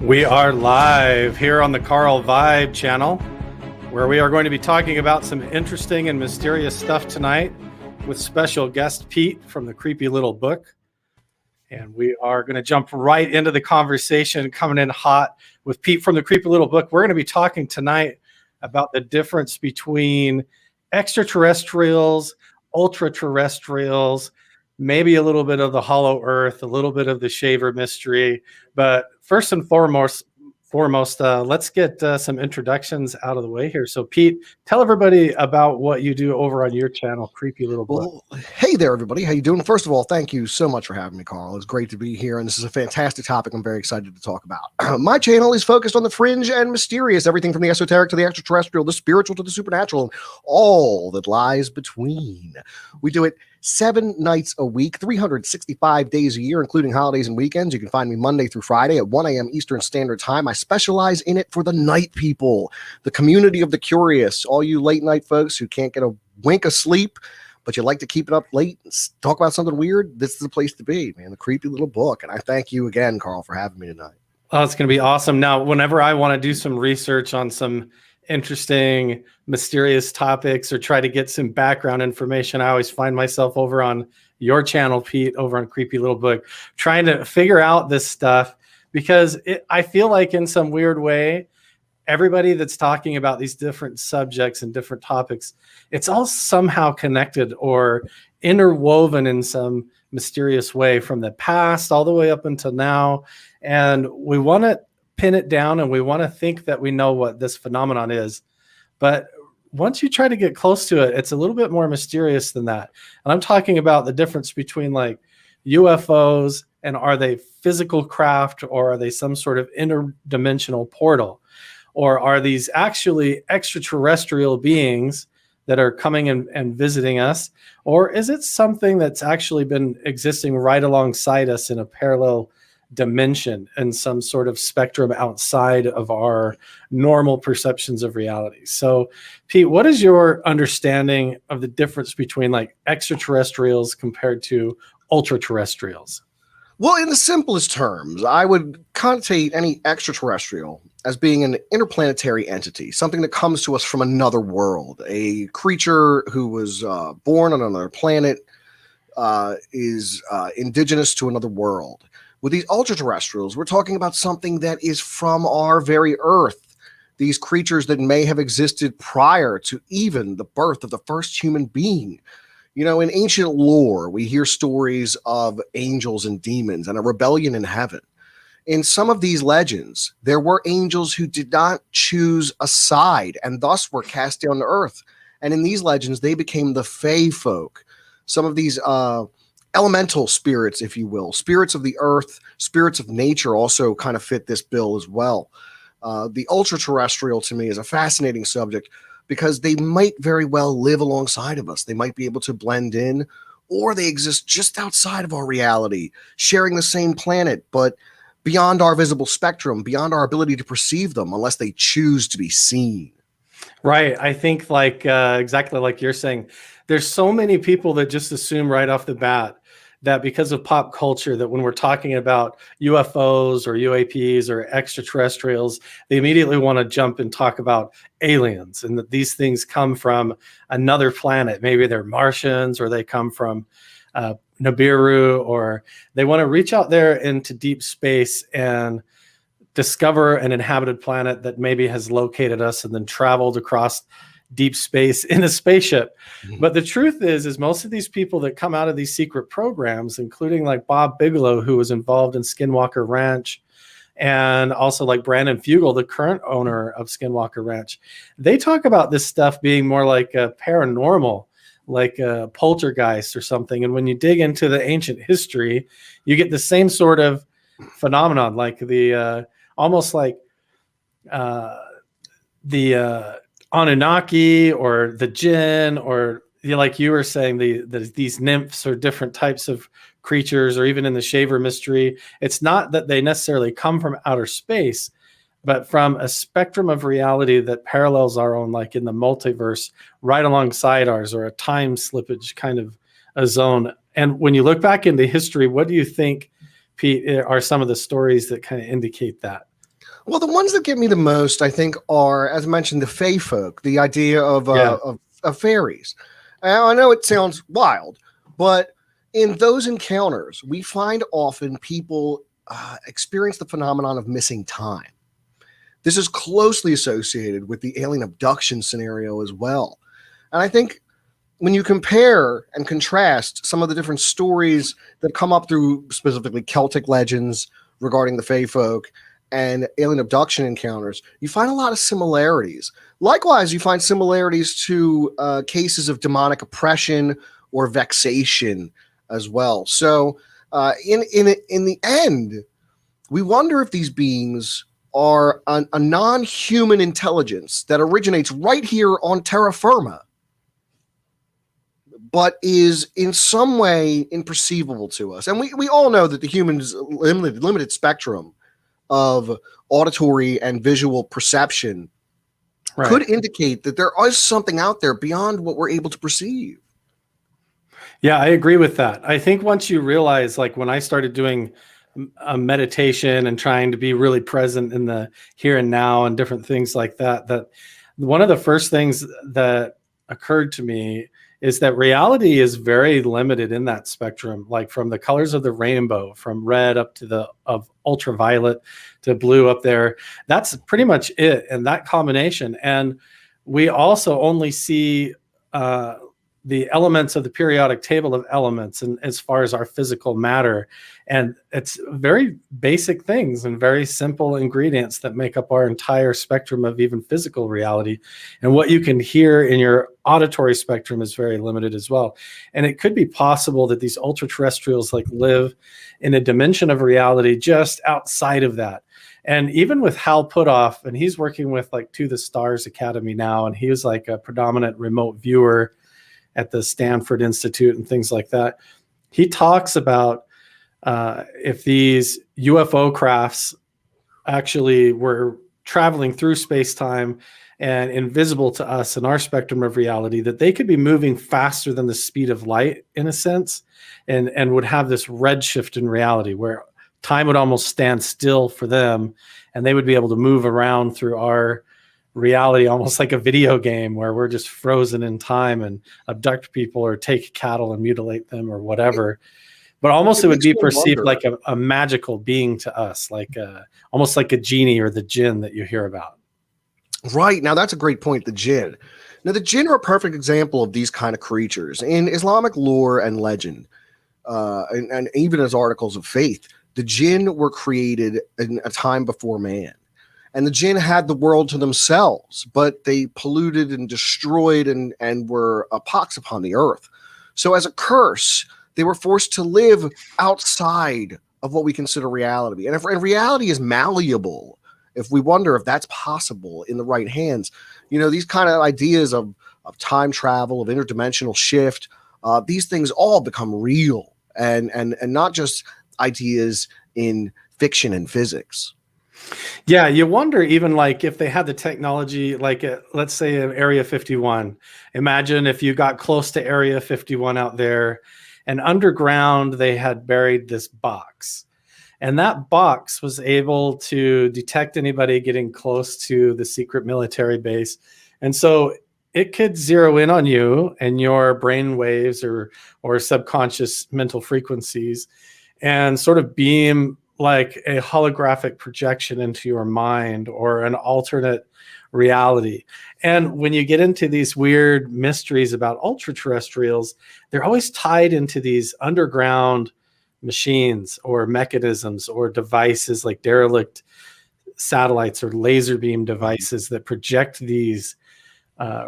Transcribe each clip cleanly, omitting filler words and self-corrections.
We are live here on the Carl Vibe channel, where we are going to be talking about some interesting and mysterious stuff tonight with special guest Pete from the Creepy Little Book. And we are going to jump right into the conversation, coming in hot with Pete from the Creepy Little Book. We're going to be talking tonight about the difference between extraterrestrials, ultraterrestrials, maybe a little bit of the Hollow Earth, a little bit of the Shaver mystery. But first and foremost, let's get some introductions out of the way here. So, Pete, tell everybody about what you do over on your channel, Creepy Little Book. Well, hey there, everybody. How you doing? First of all, thank you so much for having me, Carl. It's great to be here, and this is a fantastic topic I'm very excited to talk about. My channel is focused on the fringe and mysterious, everything from the esoteric to the extraterrestrial, the spiritual to the supernatural, and all that lies between. We do it 7 nights a week, 365 days a year, including holidays and weekends. You can find me Monday through Friday at 1 a.m. Eastern Standard Time. I specialize in it for the night people, the community of the curious, all you late night folks who can't get a wink of sleep, but you like to keep it up late and talk about something weird. This is the place to be, man, the Creepy Little Book. And I thank you again, Carl, for having me tonight. Oh, it's going to be awesome. Now, whenever I want to do some research on some interesting, mysterious topics or try to get some background information, I always find myself over on your channel, Pete, over on Creepy Little Book, trying to figure out this stuff, because I feel like in some weird way, everybody that's talking about these different subjects and different topics, it's all somehow connected or interwoven in some mysterious way from the past all the way up until now. And we want to pin it down and we want to think that we know what this phenomenon is. But once you try to get close to it, it's a little bit more mysterious than that. And I'm talking about the difference between like UFOs and are they physical craft, or are they some sort of interdimensional portal? Or are these actually extraterrestrial beings that are coming and visiting us? Or is it something that's actually been existing right alongside us in a parallel dimension and some sort of spectrum outside of our normal perceptions of reality? So, Pete, what is your understanding of the difference between like extraterrestrials compared to ultraterrestrials? Well, in the simplest terms, I would connotate any extraterrestrial as being an interplanetary entity, something that comes to us from another world, a creature who was born on another planet, is indigenous to another world. With these ultraterrestrials, we're talking about something that is from our very Earth, these creatures that may have existed prior to even the birth of the first human being. You know, in ancient lore, we hear stories of angels and demons and a rebellion in heaven. In some of these legends, there were angels who did not choose a side and thus were cast down to earth. And in these legends, they became the Fae folk. Some of these elemental spirits, if you will, spirits of the earth, spirits of nature also kind of fit this bill as well. The ultra-terrestrial to me is a fascinating subject because they might very well live alongside of us. They might be able to blend in, or they exist just outside of our reality, sharing the same planet, but beyond our visible spectrum, beyond our ability to perceive them unless they choose to be seen. Right. I think like exactly like you're saying, there's so many people that just assume right off the bat that because of pop culture, that when we're talking about UFOs or UAPs or extraterrestrials, they immediately want to jump and talk about aliens and that these things come from another planet. Maybe they're Martians or they come from Nibiru, or they want to reach out there into deep space and discover an inhabited planet that maybe has located us and then traveled across deep space in a spaceship. But the truth is most of these people that come out of these secret programs, including like Bob Bigelow, who was involved in Skinwalker Ranch, and also like Brandon Fugel, the current owner of Skinwalker Ranch, they talk about this stuff being more like a paranormal, like a poltergeist or something. And when you dig into the ancient history, you get the same sort of phenomenon, like the almost like the Anunnaki or the jinn, or like you were saying, these nymphs or different types of creatures, or even in the Shaver mystery, it's not that they necessarily come from outer space, but from a spectrum of reality that parallels our own, like in the multiverse, right alongside ours, or a time slippage kind of a zone. And when you look back into history, what do you think, Pete, are some of the stories that kind of indicate that? Well, the ones that get me the most, I think, are, as mentioned, the Fae folk, the idea Yeah. of fairies. Now, I know it sounds wild, but in those encounters, we find often people experience the phenomenon of missing time. This is closely associated with the alien abduction scenario as well. And I think when you compare and contrast some of the different stories that come up through specifically Celtic legends regarding the Fae folk and alien abduction encounters, you find a lot of similarities. Likewise, you find similarities to cases of demonic oppression or vexation as well. So, in the end, we wonder if these beings are a non-human intelligence that originates right here on terra firma, but is in some way imperceivable to us. And we all know that the human's limited spectrum of auditory and visual perception could indicate that there is something out there beyond what we're able to perceive. Yeah, I agree with that. I think once you realize, like when I started doing a meditation and trying to be really present in the here and now and different things like that, that one of the first things that occurred to me is that reality is very limited in that spectrum, like from the colors of the rainbow, from red up to the of ultraviolet to blue up there. That's pretty much it, and that combination. And we also only see the elements of the periodic table of elements, and as far as our physical matter, and it's very basic things and very simple ingredients that make up our entire spectrum of even physical reality. And what you can hear in your auditory spectrum is very limited as well. And it could be possible that these ultra terrestrials like live in a dimension of reality just outside of that. And even with Hal Puthoff, and he's working with like To the Stars Academy now, and he was like a predominant remote viewer at the Stanford Institute and things like that. He talks about if these UFO crafts actually were traveling through space-time and invisible to us in our spectrum of reality, that they could be moving faster than the speed of light in a sense, and would have this redshift in reality where time would almost stand still for them, and they would be able to move around through our reality almost like a video game where we're just frozen in time and abduct people or take cattle and mutilate them or whatever. But almost it would be perceived like a magical being to us, like almost like a genie or the jinn that you hear about. Right. Now, that's a great point, the jinn. Now, the jinn are a perfect example of these kind of creatures. In Islamic lore and legend, and even as articles of faith, the jinn were created in a time before man. And the jinn had the world to themselves, but they polluted and destroyed and were a pox upon the earth. So as a curse, they were forced to live outside of what we consider reality. And if reality is malleable, if we wonder if that's possible in the right hands, you know, these kind of ideas of time travel, of interdimensional shift, these things all become real and not just ideas in fiction and physics. Yeah, you wonder even like if they had the technology, like let's say Area 51. Imagine if you got close to Area 51 out there, and underground they had buried this box. And that box was able to detect anybody getting close to the secret military base. And so it could zero in on you and your brain waves or subconscious mental frequencies and sort of beam like a holographic projection into your mind or an alternate reality. And when you get into these weird mysteries about ultra-terrestrials, they're always tied into these underground machines or mechanisms or devices like derelict satellites or laser beam devices that project these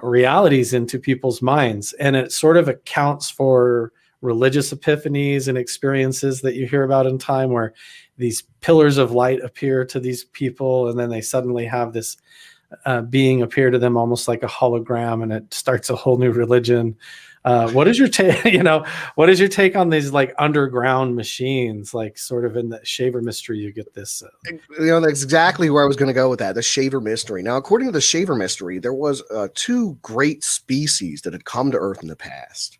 realities into people's minds. And it sort of accounts for religious epiphanies and experiences that you hear about in time where these pillars of light appear to these people and then they suddenly have this being appear to them almost like a hologram, and it starts a whole new religion. What is your take? What is your take on these like underground machines, like sort of in the Shaver mystery? You get this. That's exactly where I was going to go with that. The Shaver mystery. Now, according to the Shaver mystery, there was two great species that had come to Earth in the past.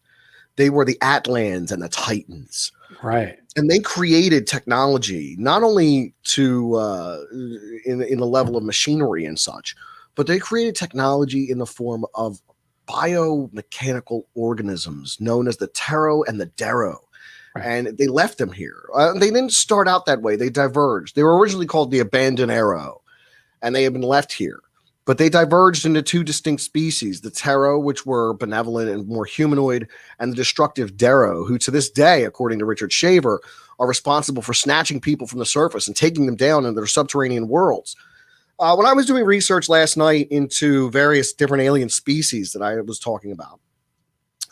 They were the Atlans and the Titans. Right. And they created technology not only to in the level of machinery and such, but they created technology in the form of biomechanical organisms known as the Tero and the Dero. Right. And they left them here. They didn't start out that way. They diverged. They were originally called the Abandoned Arrow, and they have been left here. But they diverged into two distinct species, the Tero, which were benevolent and more humanoid, and the destructive Dero, who to this day, according to Richard Shaver, are responsible for snatching people from the surface and taking them down into their subterranean worlds. When I was doing research last night into various different alien species that I was talking about,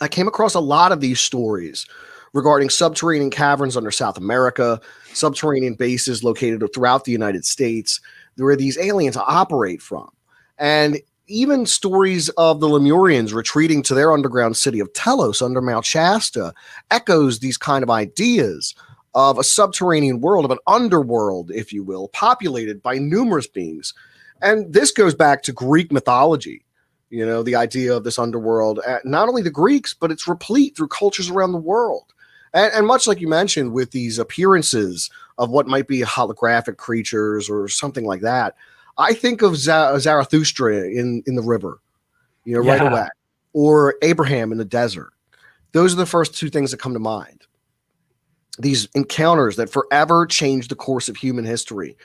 I came across a lot of these stories regarding subterranean caverns under South America, subterranean bases located throughout the United States, where these aliens operate from. And even stories of the Lemurians retreating to their underground city of Telos under Mount Shasta echoes these kind of ideas of a subterranean world, of an underworld, if you will, populated by numerous beings. And this goes back to Greek mythology, you know, the idea of this underworld, not only the Greeks, but it's replete through cultures around the world. And much like you mentioned with these appearances of what might be holographic creatures or something like that, I think of Zarathustra in the river, you know, right away, or Abraham in the desert. Those are the first two things that come to mind. These encounters that forever changed the course of human history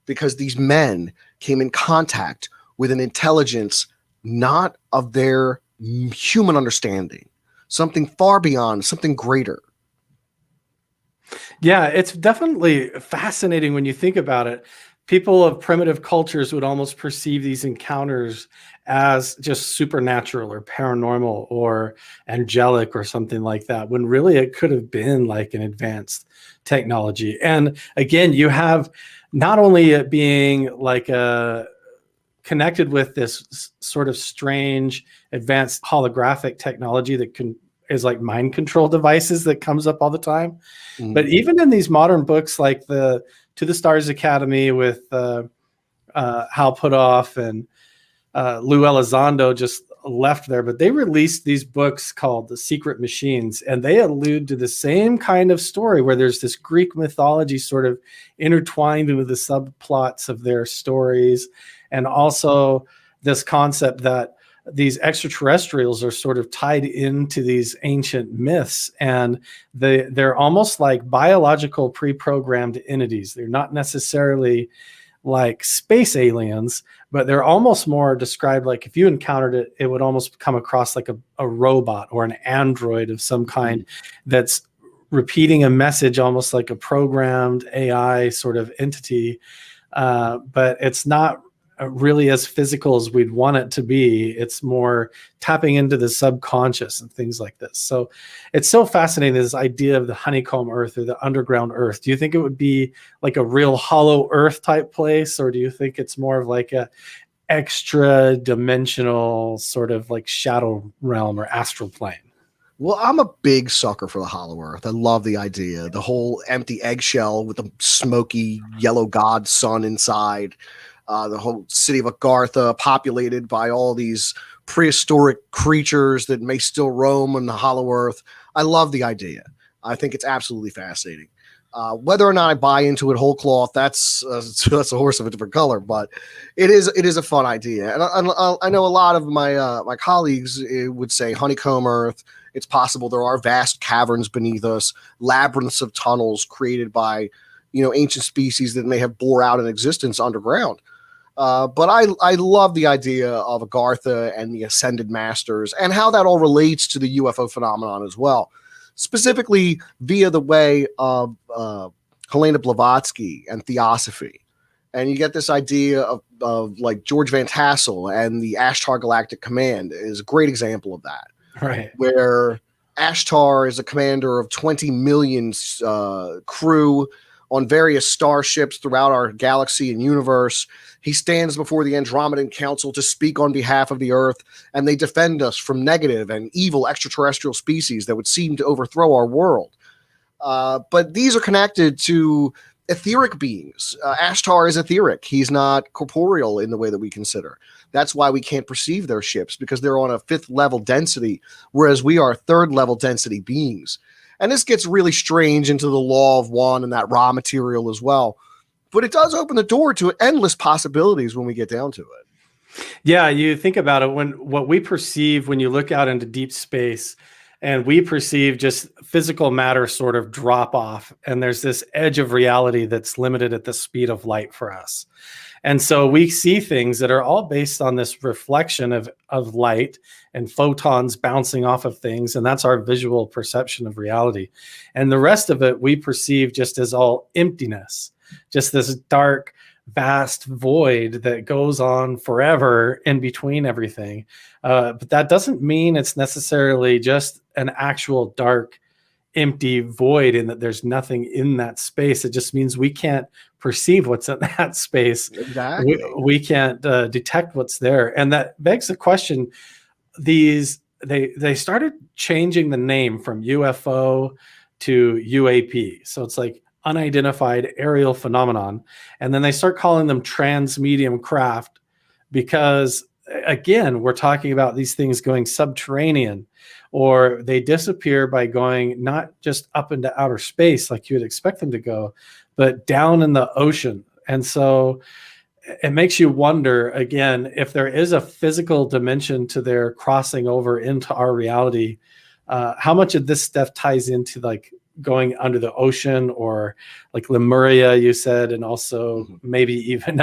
because these men came in contact with an intelligence not of their human understanding, something far beyond, something greater. Yeah, it's definitely fascinating when you think about it. People of primitive cultures would almost perceive these encounters as just supernatural or paranormal or angelic or something like that, when really it could have been like an advanced technology. And again, you have not only it being like a connected with this sort of strange advanced holographic technology that is like mind control devices that comes up all the time. Mm-hmm. But even in these modern books like the To the Stars Academy with Hal Puthoff and Lou Elizondo just left there, but they released these books called The Secret Machines, and they allude to the same kind of story where there's this Greek mythology sort of intertwined with the subplots of their stories, and also this concept that these extraterrestrials are sort of tied into these ancient myths, and they're almost like biological pre-programmed entities. They're not necessarily like space aliens, but they're almost more described like if you encountered it, it would almost come across like a robot or an android of some kind that's repeating a message, almost like a programmed AI sort of entity. But it's not really as physical as we'd want it to be. It's more tapping into the subconscious and things like this. So it's so fascinating, this idea of the honeycomb earth or the underground earth. Do you think it would be like a real hollow earth type place, or do you think it's more of like a extra dimensional sort of like shadow realm or astral plane? Well, I'm a big sucker for the hollow earth. I love the idea, the whole empty eggshell with the smoky yellow god sun inside. The whole city of Agartha populated by all these prehistoric creatures that may still roam on the hollow earth. I love the idea. I think it's absolutely fascinating. Whether or not I buy into it whole cloth, that's a horse of a different color, but it is a fun idea. And I know a lot of my colleagues would say honeycomb earth. It's possible there are vast caverns beneath us, labyrinths of tunnels created by, you know, ancient species that may have bore out in existence underground. But I love the idea of Agartha and the Ascended Masters and how that all relates to the UFO phenomenon as well, specifically via the way of Helena Blavatsky and Theosophy. And you get this idea of like George Van Tassel and the Ashtar Galactic Command is a great example of that. Right. Where Ashtar is a commander of 20 million crew on various starships throughout our galaxy and universe. He stands before the Andromedan Council to speak on behalf of the Earth, and they defend us from negative and evil extraterrestrial species that would seem to overthrow our world. But these are connected to etheric beings. Ashtar is etheric. He's not corporeal in the way that we consider. That's why we can't perceive their ships, because they're on a 5th level density, whereas we are 3rd level density beings. And this gets really strange into the law of one and that raw material as well. But it does open the door to endless possibilities when we get down to it. Yeah, you think about it, when what we perceive when you look out into deep space, and we perceive just physical matter sort of drop off, and there's this edge of reality that's limited at the speed of light for us. And so we see things that are all based on this reflection of light and photons bouncing off of things. And that's our visual perception of reality. And the rest of it we perceive just as all emptiness, just this dark, vast void that goes on forever in between everything. But that doesn't mean it's necessarily just an actual dark, empty void and that there's nothing in that space. It just means we can't perceive what's in that space. Exactly. We can't detect what's there. And that begs the question, they started changing the name from UFO to UAP. So it's like unidentified aerial phenomenon. And then they start calling them transmedium craft because, again, we're talking about these things going subterranean, or they disappear by going not just up into outer space like you would expect them to go, but down in the ocean. And so it makes you wonder, again, if there is a physical dimension to their crossing over into our reality, how much of this stuff ties into like going under the ocean, or like Lemuria, you said, and also maybe even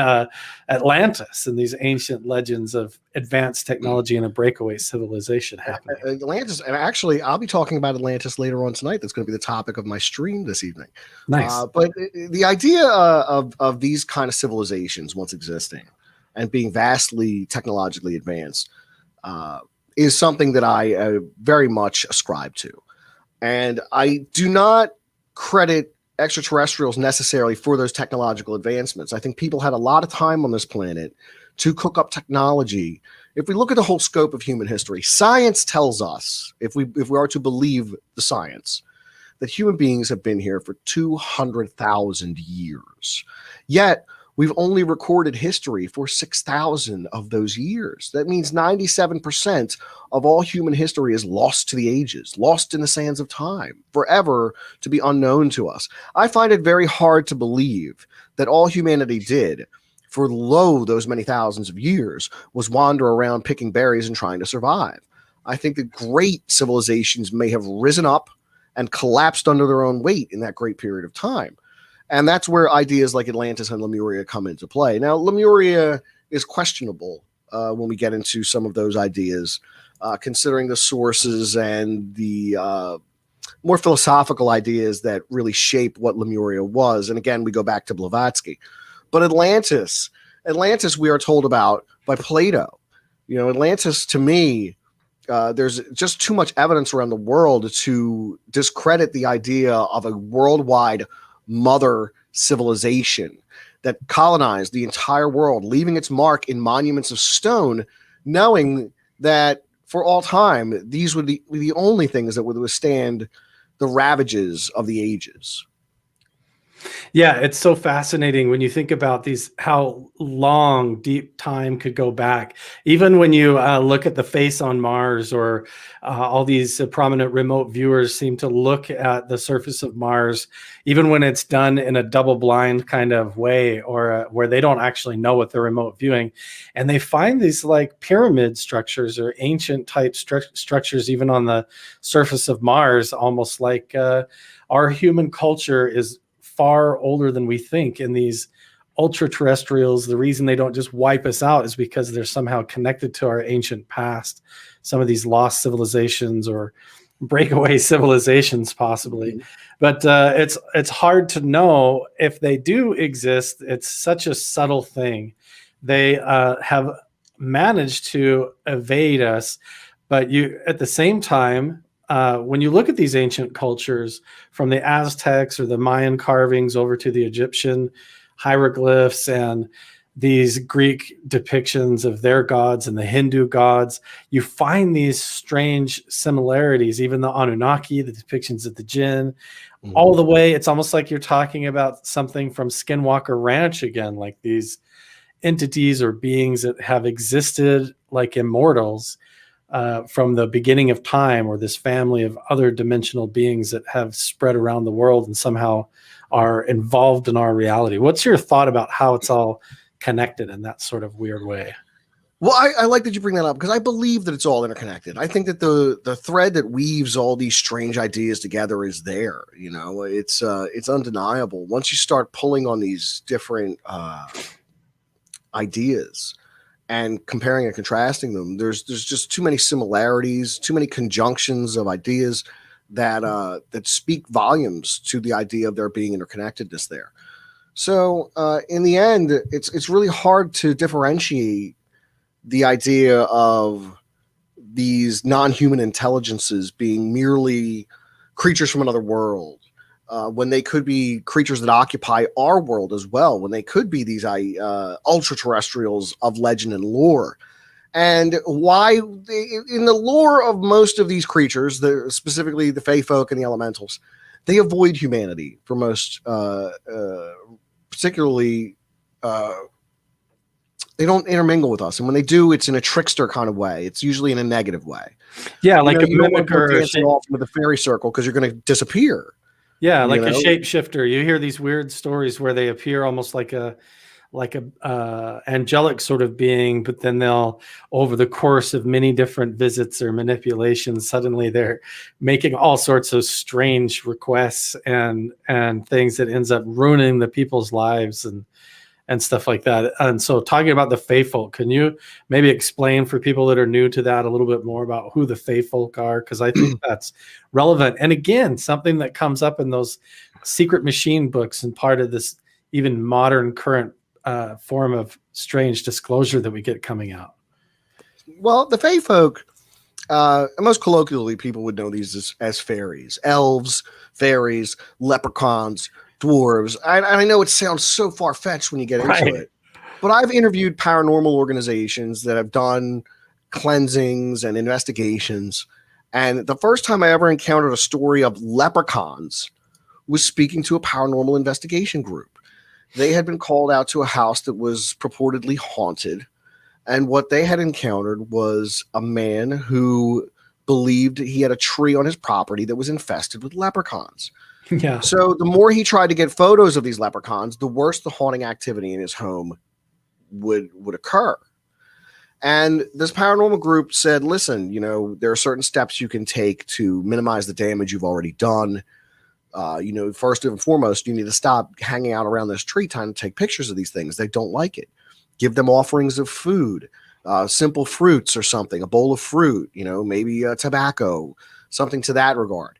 Atlantis and these ancient legends of advanced technology and a breakaway civilization happening. Atlantis, and actually, I'll be talking about Atlantis later on tonight. That's going to be the topic of my stream this evening. Nice. But the idea of these kind of civilizations once existing and being vastly technologically advanced is something that I very much ascribe to. And I do not credit extraterrestrials necessarily for those technological advancements. I think people had a lot of time on this planet to cook up technology. If we look at the whole scope of human history, science tells us, if we are to believe the science, that human beings have been here for 200,000 years. Yet, we've only recorded history for 6,000 of those years. That means 97% of all human history is lost to the ages, lost in the sands of time, forever to be unknown to us. I find it very hard to believe that all humanity did for those many thousands of years was wander around picking berries and trying to survive. I think that great civilizations may have risen up and collapsed under their own weight in that great period of time. And that's where ideas like Atlantis and Lemuria come into play. Now, Lemuria is questionable when we get into some of those ideas, considering the sources and the more philosophical ideas that really shape what Lemuria was. And again, we go back to Blavatsky. But Atlantis, we are told about by Plato. You know, Atlantis, to me, there's just too much evidence around the world to discredit the idea of a worldwide mother civilization that colonized the entire world, leaving its mark in monuments of stone, knowing that for all time, these would be the only things that would withstand the ravages of the ages. Yeah, it's so fascinating when you think about these, how long deep time could go back. Even when you look at the face on Mars, or all these prominent remote viewers seem to look at the surface of Mars, even when it's done in a double blind kind of way, or where they don't actually know what they're remote viewing. And they find these like pyramid structures or ancient type structures, even on the surface of Mars, almost like our human culture is far older than we think. And these ultra-terrestrials, the reason they don't just wipe us out is because they're somehow connected to our ancient past. Some of these lost civilizations or breakaway civilizations, possibly. But it's hard to know if they do exist. It's such a subtle thing. They have managed to evade us, but at the same time, when you look at these ancient cultures, from the Aztecs or the Mayan carvings over to the Egyptian hieroglyphs and these Greek depictions of their gods and the Hindu gods, you find these strange similarities. Even the Anunnaki, the depictions of the jinn, all the way, it's almost like you're talking about something from Skinwalker Ranch again, like these entities or beings that have existed like immortals, from the beginning of time, or this family of other dimensional beings that have spread around the world and somehow are involved in our reality. What's your thought about how it's all connected in that sort of weird way? Well, I like that you bring that up, because I believe that it's all interconnected. I think that the thread that weaves all these strange ideas together is there. You know, it's undeniable. Once you start pulling on these different ideas and comparing and contrasting them, there's just too many similarities, too many conjunctions of ideas that that speak volumes to the idea of there being interconnectedness there. So in the end, it's really hard to differentiate the idea of these non-human intelligences being merely creatures from another world, when they could be creatures that occupy our world as well, when they could be these ultra-terrestrials of legend and lore. And why, in the lore of most of these creatures, specifically the Fae folk and the elementals, they avoid humanity for most, particularly, they don't intermingle with us. And when they do, it's in a trickster kind of way. It's usually in a negative way. Yeah, like you don't mimic want or to dancing off into the fairy circle because you're going to disappear. Yeah, like a shapeshifter. You hear these weird stories where they appear almost like a angelic sort of being, but then they'll, over the course of many different visits or manipulations, suddenly they're making all sorts of strange requests and things that ends up ruining the people's lives and stuff like that. And so, talking about the Fae folk, can you maybe explain for people that are new to that a little bit more about who the Fae folk are? Because I think that's relevant. And again, something that comes up in those secret machine books and part of this even modern current form of strange disclosure that we get coming out. Well, the Fae folk, most colloquially, people would know these as fairies, elves, fairies, leprechauns, dwarves. I know it sounds so far-fetched when you get into it, but I've interviewed paranormal organizations that have done cleansings and investigations, and the first time I ever encountered a story of leprechauns was speaking to a paranormal investigation group. They had been called out to a house that was purportedly haunted, and what they had encountered was a man who believed he had a tree on his property that was infested with leprechauns. Yeah. So the more he tried to get photos of these leprechauns, the worse the haunting activity in his home would occur. And this paranormal group said, listen, there are certain steps you can take to minimize the damage you've already done. First and foremost, you need to stop hanging out around this tree trying to take pictures of these things. They don't like it. Give them offerings of food, simple fruits or something, a bowl of fruit, maybe tobacco, something to that regard.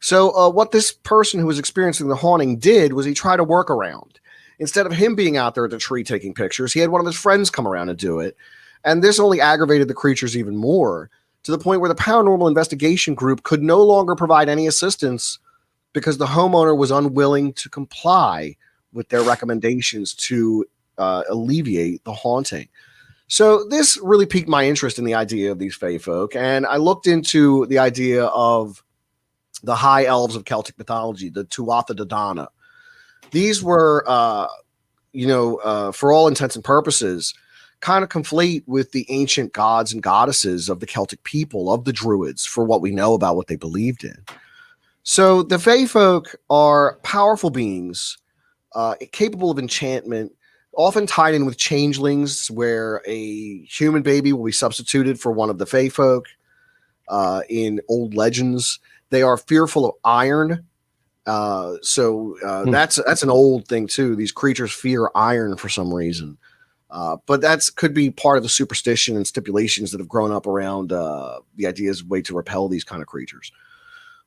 So what this person who was experiencing the haunting did was he tried a workaround. Instead of him being out there at the tree taking pictures, he had one of his friends come around and do it. And this only aggravated the creatures even more, to the point where the paranormal investigation group could no longer provide any assistance because the homeowner was unwilling to comply with their recommendations to alleviate the haunting. So this really piqued my interest in the idea of these Fae folk. And I looked into the idea of the high elves of Celtic mythology, the Tuatha De Danann. These were, for all intents and purposes, kind of conflate with the ancient gods and goddesses of the Celtic people, of the Druids, for what we know about what they believed in. So the Fae folk are powerful beings, capable of enchantment, often tied in with changelings, where a human baby will be substituted for one of the Fae folk in old legends. They are fearful of iron. That's an old thing too. These creatures fear iron for some reason. But that could be part of the superstition and stipulations that have grown up around the ideas of way to repel these kind of creatures.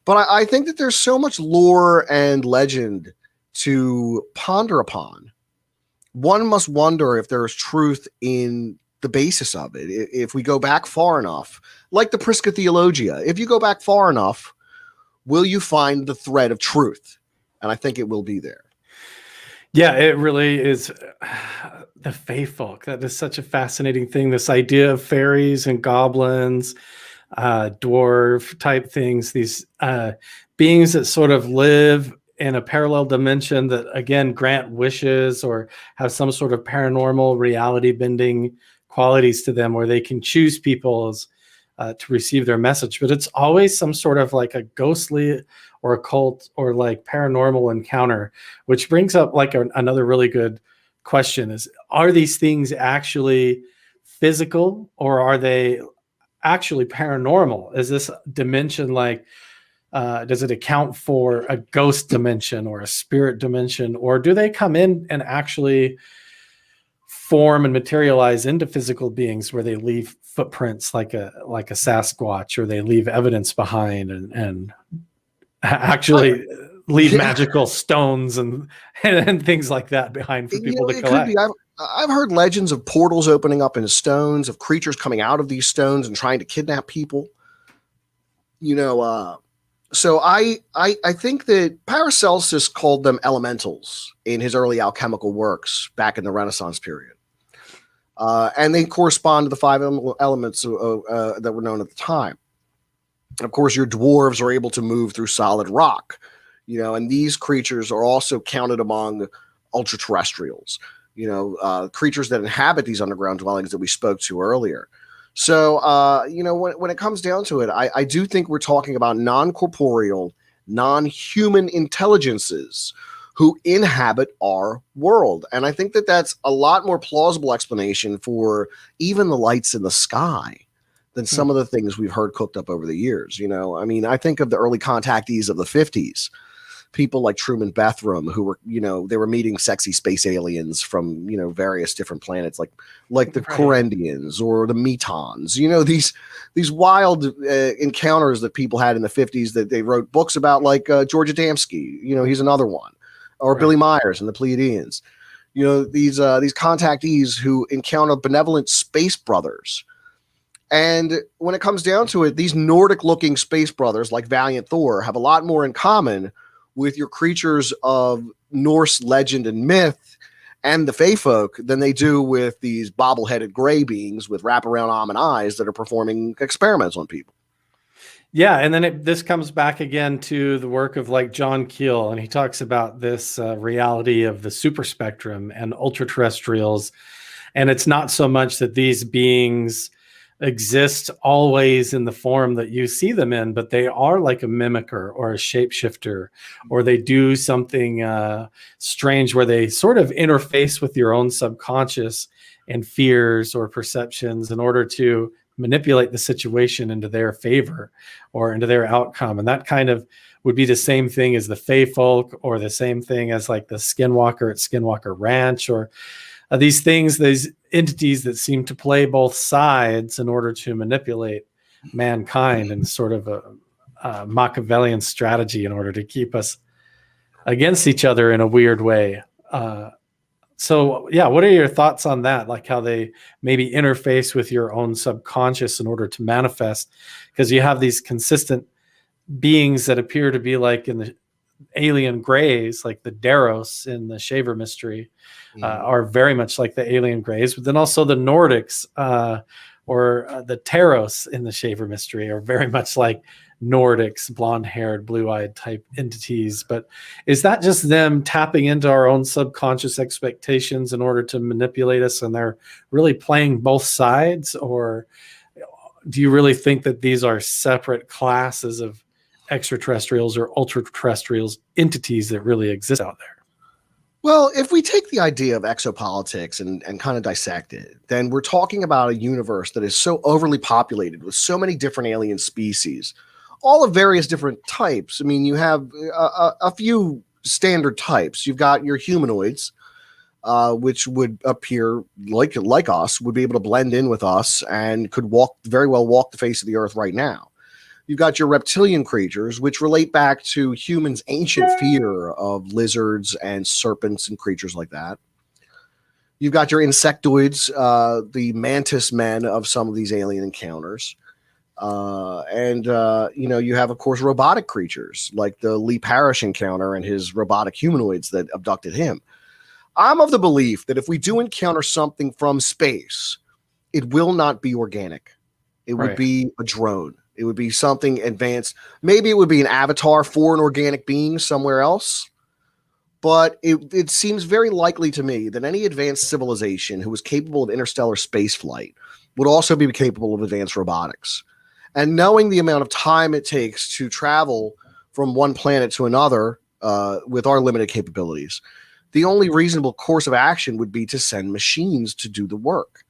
But I think that there's so much lore and legend to ponder upon. One must wonder if there is truth in the basis of it. If we go back far enough, like the Prisca Theologia, if you go back far enough, will you find the thread of truth? And I think it will be there. Yeah, it really is. The Fae folk, that is such a fascinating thing. This idea of fairies and goblins, dwarf type things, these beings that sort of live in a parallel dimension that, again, grant wishes or have some sort of paranormal reality bending qualities to them, where they can choose people's to receive their message, but it's always some sort of like a ghostly or occult or like paranormal encounter, which brings up like another really good question is, are these things actually physical or are they actually paranormal? Is this dimension like, does it account for a ghost dimension or a spirit dimension, or do they come in and actually form and materialize into physical beings where they leave footprints like a Sasquatch, or they leave evidence behind and actually leave magical stones and things like that behind for people to collect? Could be. I've heard legends of portals opening up into stones, of creatures coming out of these stones and trying to kidnap people. So I think that Paracelsus called them elementals in his early alchemical works back in the Renaissance period. And they correspond to the 5 elements that were known at the time. And of course, your dwarves are able to move through solid rock, and these creatures are also counted among ultraterrestrials, creatures that inhabit these underground dwellings that we spoke to earlier. So, when it comes down to it, I do think we're talking about non-corporeal, non-human intelligences who inhabit our world. And I think that that's a lot more plausible explanation for even the lights in the sky than some of the things we've heard cooked up over the years. I think of the early contactees of the 50s, people like Truman Bethram, who were, they were meeting sexy space aliens from, various different planets, like the Corendians or the Metons, these wild encounters that people had in the 50s that they wrote books about, like George Adamski, he's another one, or Billy Myers and the Pleiadians, these contactees who encounter benevolent space brothers. And when it comes down to it, these Nordic looking space brothers like Valiant Thor have a lot more in common with your creatures of Norse legend and myth and the Fae folk than they do with these bobble-headed gray beings with wraparound almond eyes that are performing experiments on people. Yeah, and then this comes back again to the work of like John Keel, and he talks about this reality of the super spectrum and ultra-terrestrials. And it's not so much that these beings exist always in the form that you see them in, but they are like a mimicker or a shapeshifter, or they do something strange where they sort of interface with your own subconscious and fears or perceptions in order to manipulate the situation into their favor or into their outcome. And that kind of would be the same thing as the Fae folk, or the same thing as like the Skinwalker at Skinwalker Ranch, or these things, these entities that seem to play both sides in order to manipulate mankind in sort of a Machiavellian strategy in order to keep us against each other in a weird way. So yeah, what are your thoughts on that? Like how they maybe interface with your own subconscious in order to manifest, because you have these consistent beings that appear to be like in the alien grays, like the Daros in the Shaver mystery, are very much like the alien grays, but then also the Nordics or the Taros in the Shaver mystery are very much like Nordics, blonde-haired, blue-eyed type entities. But is that just them tapping into our own subconscious expectations in order to manipulate us, and they're really playing both sides? Or do you really think that these are separate classes of extraterrestrials or ultra-terrestrials entities that really exist out there? Well, if we take the idea of exopolitics and kind of dissect it, then we're talking about a universe that is so overly populated with so many different alien species, all of various different types. I mean, you have a few standard types. You've got your humanoids, which would appear like us, would be able to blend in with us and could very well walk the face of the earth right now. You've got your reptilian creatures, which relate back to humans' ancient fear of lizards and serpents and creatures like that. You've got your insectoids, the mantis men of some of these alien encounters. And you have, of course, robotic creatures like the Lee Parrish encounter and his robotic humanoids that abducted him. I'm of the belief that if we do encounter something from space, it will not be organic. It would be a drone. It would be something advanced. Maybe it would be an avatar for an organic being somewhere else. But it seems very likely to me that any advanced civilization who was capable of interstellar space flight would also be capable of advanced robotics. And knowing the amount of time it takes to travel from one planet to another with our limited capabilities, the only reasonable course of action would be to send machines to do the work.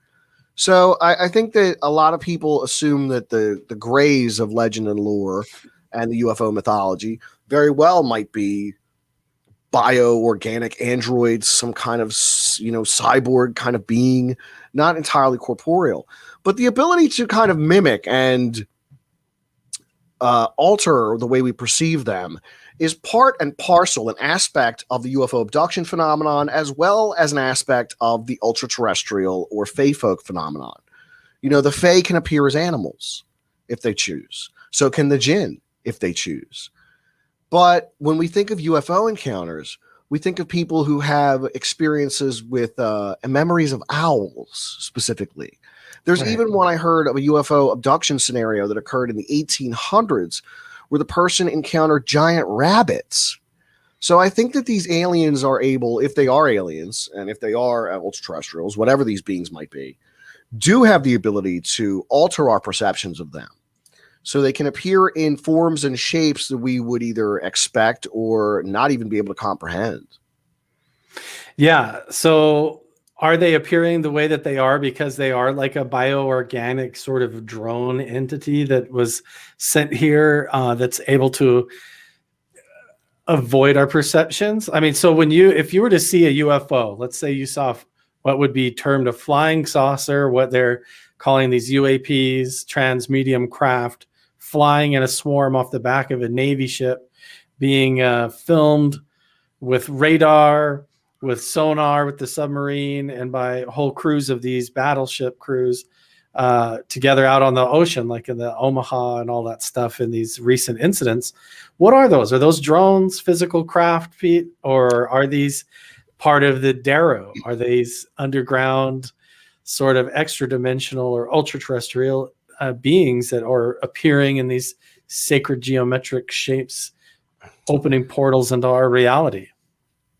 So I think that a lot of people assume that the grays of legend and lore and the UFO mythology very well might be bioorganic androids, some kind of, cyborg kind of being, not entirely corporeal, but the ability to kind of mimic and alter the way we perceive them is part and parcel, an aspect of the UFO abduction phenomenon, as well as an aspect of the ultra-terrestrial or fae folk phenomenon. The fae can appear as animals if they choose. So can the jinn if they choose. But when we think of UFO encounters, we think of people who have experiences with memories of owls specifically. There's even one I heard of a UFO abduction scenario that occurred in the 1800s where the person encountered giant rabbits. So I think that these aliens are able, if they are aliens, and if they are ultra-terrestrials, whatever these beings might be, do have the ability to alter our perceptions of them. So they can appear in forms and shapes that we would either expect or not even be able to comprehend. Yeah. So are they appearing the way that they are because they are like a bioorganic sort of drone entity that was sent here that's able to avoid our perceptions? I mean, so if you were to see a UFO, let's say you saw what would be termed a flying saucer, what they're calling these UAPs, trans-medium craft, flying in a swarm off the back of a Navy ship, being filmed with radar, with sonar, with the submarine, and by whole crews of these battleship crews together out on the ocean, like in the Omaha and all that stuff in these recent incidents. What are those? Are those drones, physical craft, Pete? Or are these part of the Darrow? Are these underground sort of extra-dimensional or ultra-terrestrial beings that are appearing in these sacred geometric shapes, opening portals into our reality?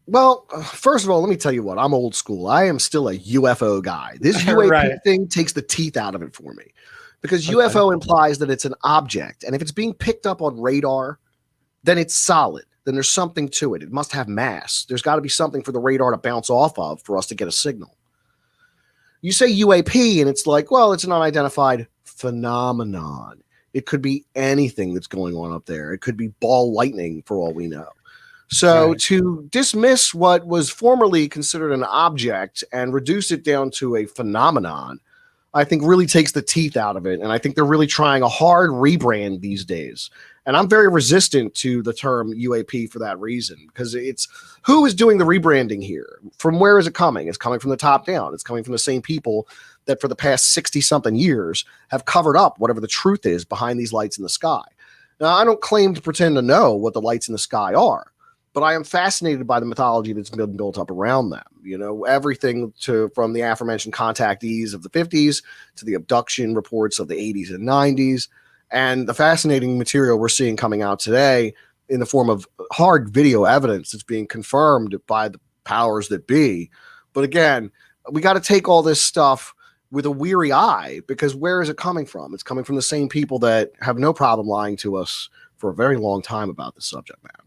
Well, first of all, let me tell you what, I'm old school. I am still a UFO guy. This UAP thing takes the teeth out of it for me because UFO implies that it's an object. And if it's being picked up on radar, then it's solid. Then there's something to it. It must have mass. There's got to be something for the radar to bounce off of for us to get a signal. You say UAP and it's like, well, it's an unidentified phenomenon. It could be anything that's going on up there. It could be ball lightning for all we know. So to dismiss what was formerly considered an object and reduce it down to a phenomenon, I think really takes the teeth out of it. And I think they're really trying a hard rebrand these days. And I'm very resistant to the term UAP for that reason, because it's who is doing the rebranding here? From where is it coming? It's coming from the top down. It's coming from the same people that for the past 60 something years have covered up whatever the truth is behind these lights in the sky. Now, I don't claim to pretend to know what the lights in the sky are, but I am fascinated by the mythology that's been built up around them. Everything from the aforementioned contactees of the 50s to the abduction reports of the 80s and 90s, and the fascinating material we're seeing coming out today in the form of hard video evidence that's being confirmed by the powers that be. But again, we got to take all this stuff with a weary eye, because where is it coming from? It's coming from the same people that have no problem lying to us for a very long time about the subject matter.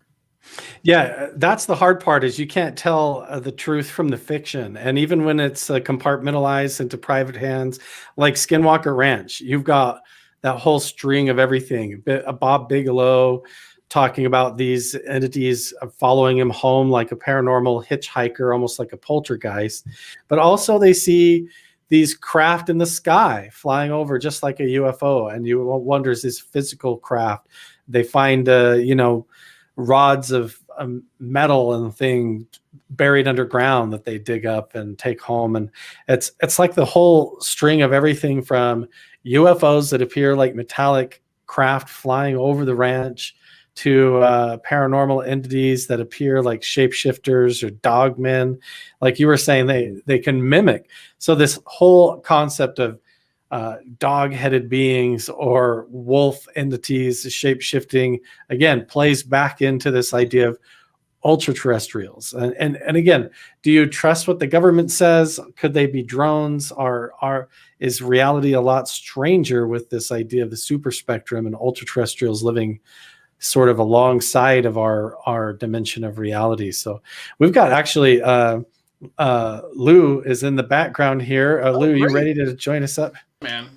Yeah, that's the hard part, is you can't tell the truth from the fiction. And even when it's compartmentalized into private hands, like Skinwalker Ranch, you've got that whole string of everything. Bob Bigelow talking about these entities following him home like a paranormal hitchhiker, almost like a poltergeist. But also they see these craft in the sky flying over just like a UFO. And you wonder, is this physical craft? They find, rods of metal and thing buried underground that they dig up and take home. And it's like the whole string of everything from UFOs that appear like metallic craft flying over the ranch to paranormal entities that appear like shapeshifters or dogmen. Like you were saying, they can mimic. So this whole concept of dog-headed beings or wolf entities, shape-shifting, again, plays back into this idea of ultraterrestrials? And again, do you trust what the government says? Could they be drones? Is reality a lot stranger with this idea of the super spectrum and ultraterrestrials living sort of alongside of our dimension of reality? So we've got actually Lou is in the background here. Lou, you ready to join us up? Man,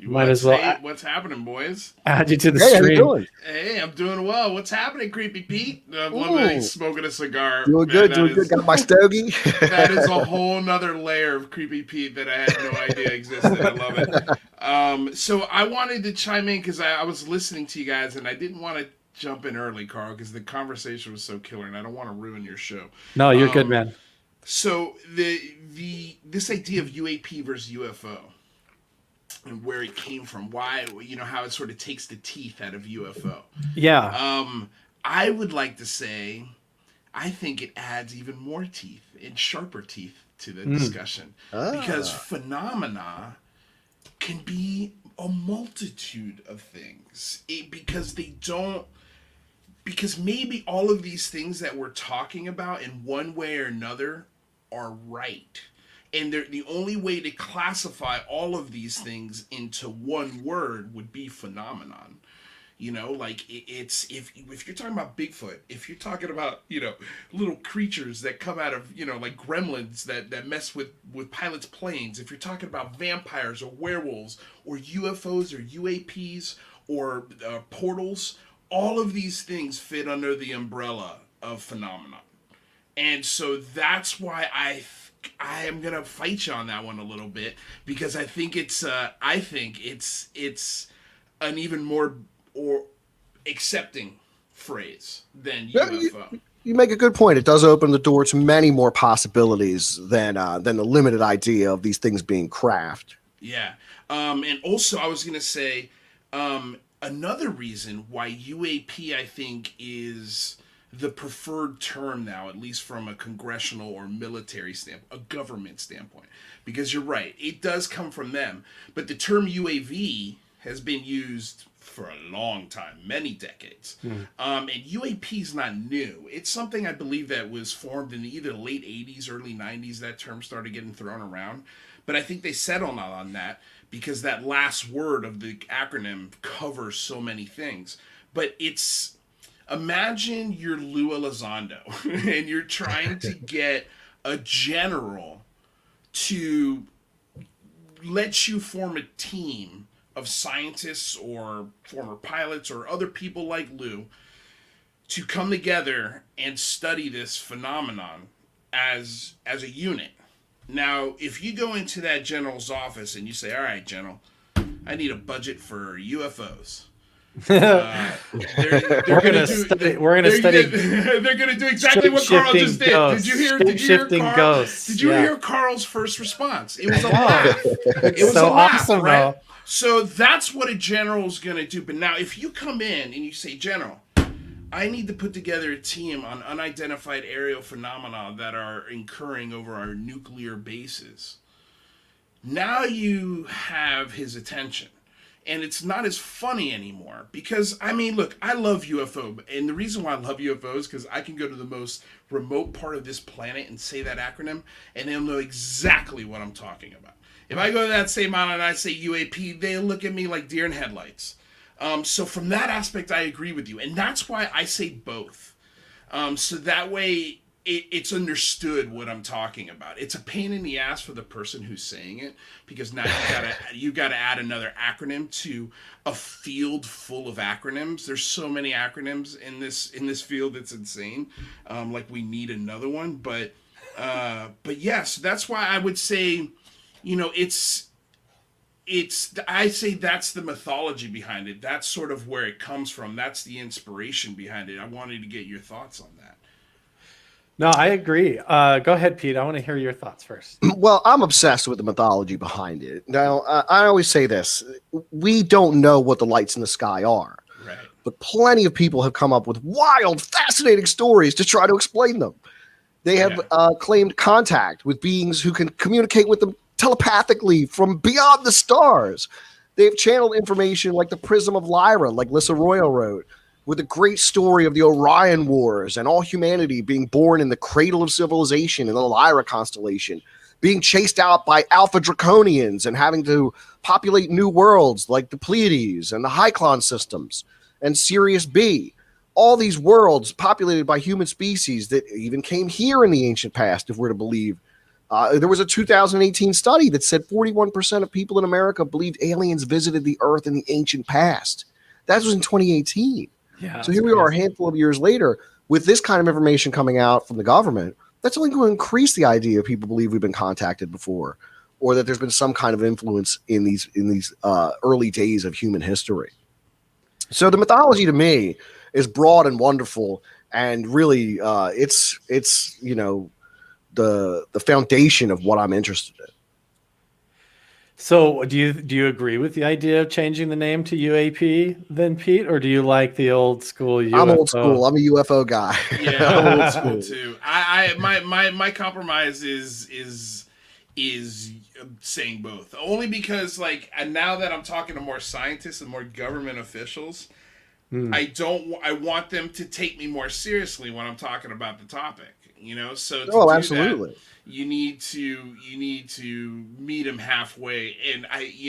might as well. What's happening, boys? Add you to the Hey, how you stream. doing? Hey, I'm doing well. What's happening, Creepy Pete? I love that he's smoking a cigar. Doing good, doing good. Got my stogie. That is a whole nother layer of Creepy Pete that I had no idea existed. I love it. So I wanted to chime in because I was listening to you guys, and I didn't want to jump in early, Carl, because the conversation was so killer, and I don't want to ruin your show. No, you're good, man. So this idea of UAP versus UFO and where it came from, why, how it sort of takes the teeth out of UFO. Yeah. I would like to say, I think it adds even more teeth and sharper teeth to the discussion because phenomena can be a multitude of things because maybe all of these things that we're talking about in one way or another are right. And the only way to classify all of these things into one word would be phenomenon. Like it's if you're talking about Bigfoot, if you're talking about, little creatures that come out of, like gremlins that mess with pilots' planes, if you're talking about vampires or werewolves or UFOs or UAPs or portals, all of these things fit under the umbrella of phenomenon. And so that's why I am gonna fight you on that one a little bit, because I think it's an even more or accepting phrase than UFO. You make a good point. It does open the door to many more possibilities than the limited idea of these things being craft. Yeah. And also I was gonna say another reason why UAP I think is the preferred term now, at least from a congressional or military standpoint, a government standpoint, because you're right, it does come from them, but the term UAV has been used for a long time, many decades. And UAP is not new. It's something I believe that was formed in either the late 80s, early 90s, that term started getting thrown around, but I think they settled on that because that last word of the acronym covers so many things. But imagine you're Lou Elizondo and you're trying to get a general to let you form a team of scientists or former pilots or other people like Lou to come together and study this phenomenon as a unit. Now, if you go into that general's office and you say, all right, general, I need a budget for UFOs. They're going to study. They're going to do exactly what Carl just did. Ghosts. Did you hear Carl's first response? It was a laugh. It was so a laugh, awesome, right? though. So that's what a general's going to do. But now, if you come in and you say, General, I need to put together a team on unidentified aerial phenomena that are occurring over our nuclear bases. Now you have his attention. And it's not as funny anymore because, look, I love UFO. And the reason why I love UFO is because I can go to the most remote part of this planet and say that acronym, and they'll know exactly what I'm talking about. If I go to that same island and I say UAP, they'll look at me like deer in headlights. So from that aspect, I agree with you. And that's why I say both. So that way it's understood what I'm talking about. It's a pain in the ass for the person who's saying it because now you gotta add another acronym to a field full of acronyms. There's so many acronyms in this field, it's insane. Like we need another one, but yes, that's why I would say, I say that's the mythology behind it. That's sort of where it comes from. That's the inspiration behind it. I wanted to get your thoughts on that. No, I agree. Go ahead, Pete. I want to hear your thoughts first. Well, I'm obsessed with the mythology behind it. Now, I always say this. We don't know what the lights in the sky are. Right. But plenty of people have come up with wild, fascinating stories to try to explain them. They have claimed contact with beings who can communicate with them telepathically from beyond the stars. They've channeled information like the Prism of Lyra, like Lissa Royal wrote, with a great story of the Orion Wars and all humanity being born in the cradle of civilization in the Lyra constellation, being chased out by Alpha Draconians and having to populate new worlds like the Pleiades and the Hyclon systems and Sirius B. All these worlds populated by human species that even came here in the ancient past, if we're to believe. There was a 2018 study that said 41% of people in America believed aliens visited the Earth in the ancient past. That was in 2018. Yeah. So here we are a handful of years later with this kind of information coming out from the government. That's only going to increase the idea people believe we've been contacted before, or that there's been some kind of influence in these early days of human history. So the mythology to me is broad and wonderful, and really it's the foundation of what I'm interested in. So do you agree with the idea of changing the name to UAP then, Pete, or do you like the old school UFO? I'm old school. I'm a UFO guy. Yeah, I'm old school too. My compromise is saying both. Only because and now that I'm talking to more scientists and more government officials, I want them to take me more seriously when I'm talking about the topic. So to do absolutely. That, you need to meet them halfway, and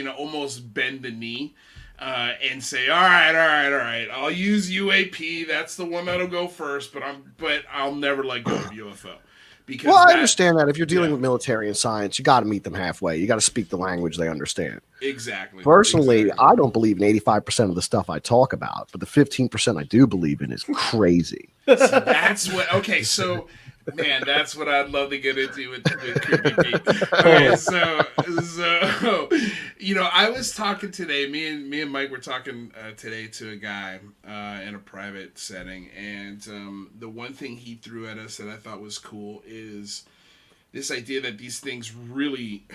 almost bend the knee and say, all right, I'll use UAP. That's the one that'll go first, but I'll never let go of UFO. Because I understand that if you're dealing with military and science, you got to meet them halfway. You got to speak the language they understand. Exactly. Personally, I don't believe in 85% of the stuff I talk about, but the 15% I do believe in is crazy. That's what. Okay, so. Man, that's what I'd love to get into with Creepy Pete. Okay, so I was talking today. Me and Mike were talking today to a guy in a private setting, and the one thing he threw at us that I thought was cool is this idea that these things really,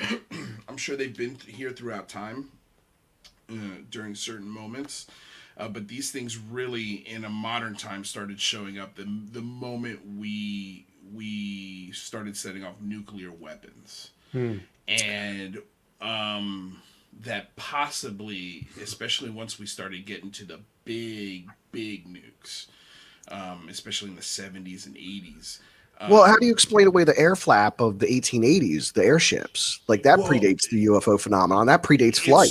I'm sure they've been here throughout time during certain moments. But these things really, in a modern time, started showing up the moment we started setting off nuclear weapons. And that possibly, especially once we started getting to the big nukes, especially in the 70s and 80s. Well, how do you explain away the air flap of the 1880s, the airships? That predates the UFO phenomenon. That predates flight.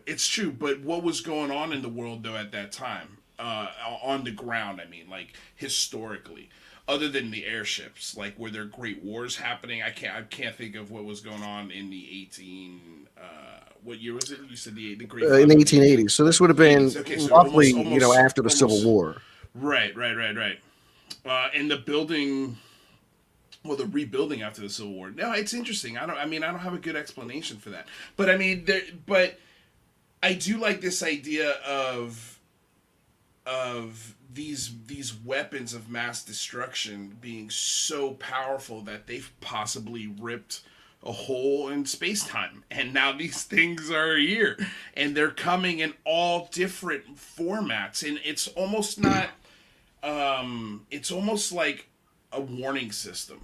It's true. But what was going on in the world, though, at that time? On the ground, I mean, historically, other than the airships, were there great wars happening? I can't think of what was going on in the what year was it? You said the great in the 1880s. So this would have been roughly almost, after the Civil War. Right. And the building. Well, the rebuilding after the Civil War. No, it's interesting. I don't have a good explanation for that. But but I do like this idea of these weapons of mass destruction being so powerful that they've possibly ripped a hole in space-time, and now these things are here, and they're coming in all different formats, and it's almost not. It's almost like a warning system.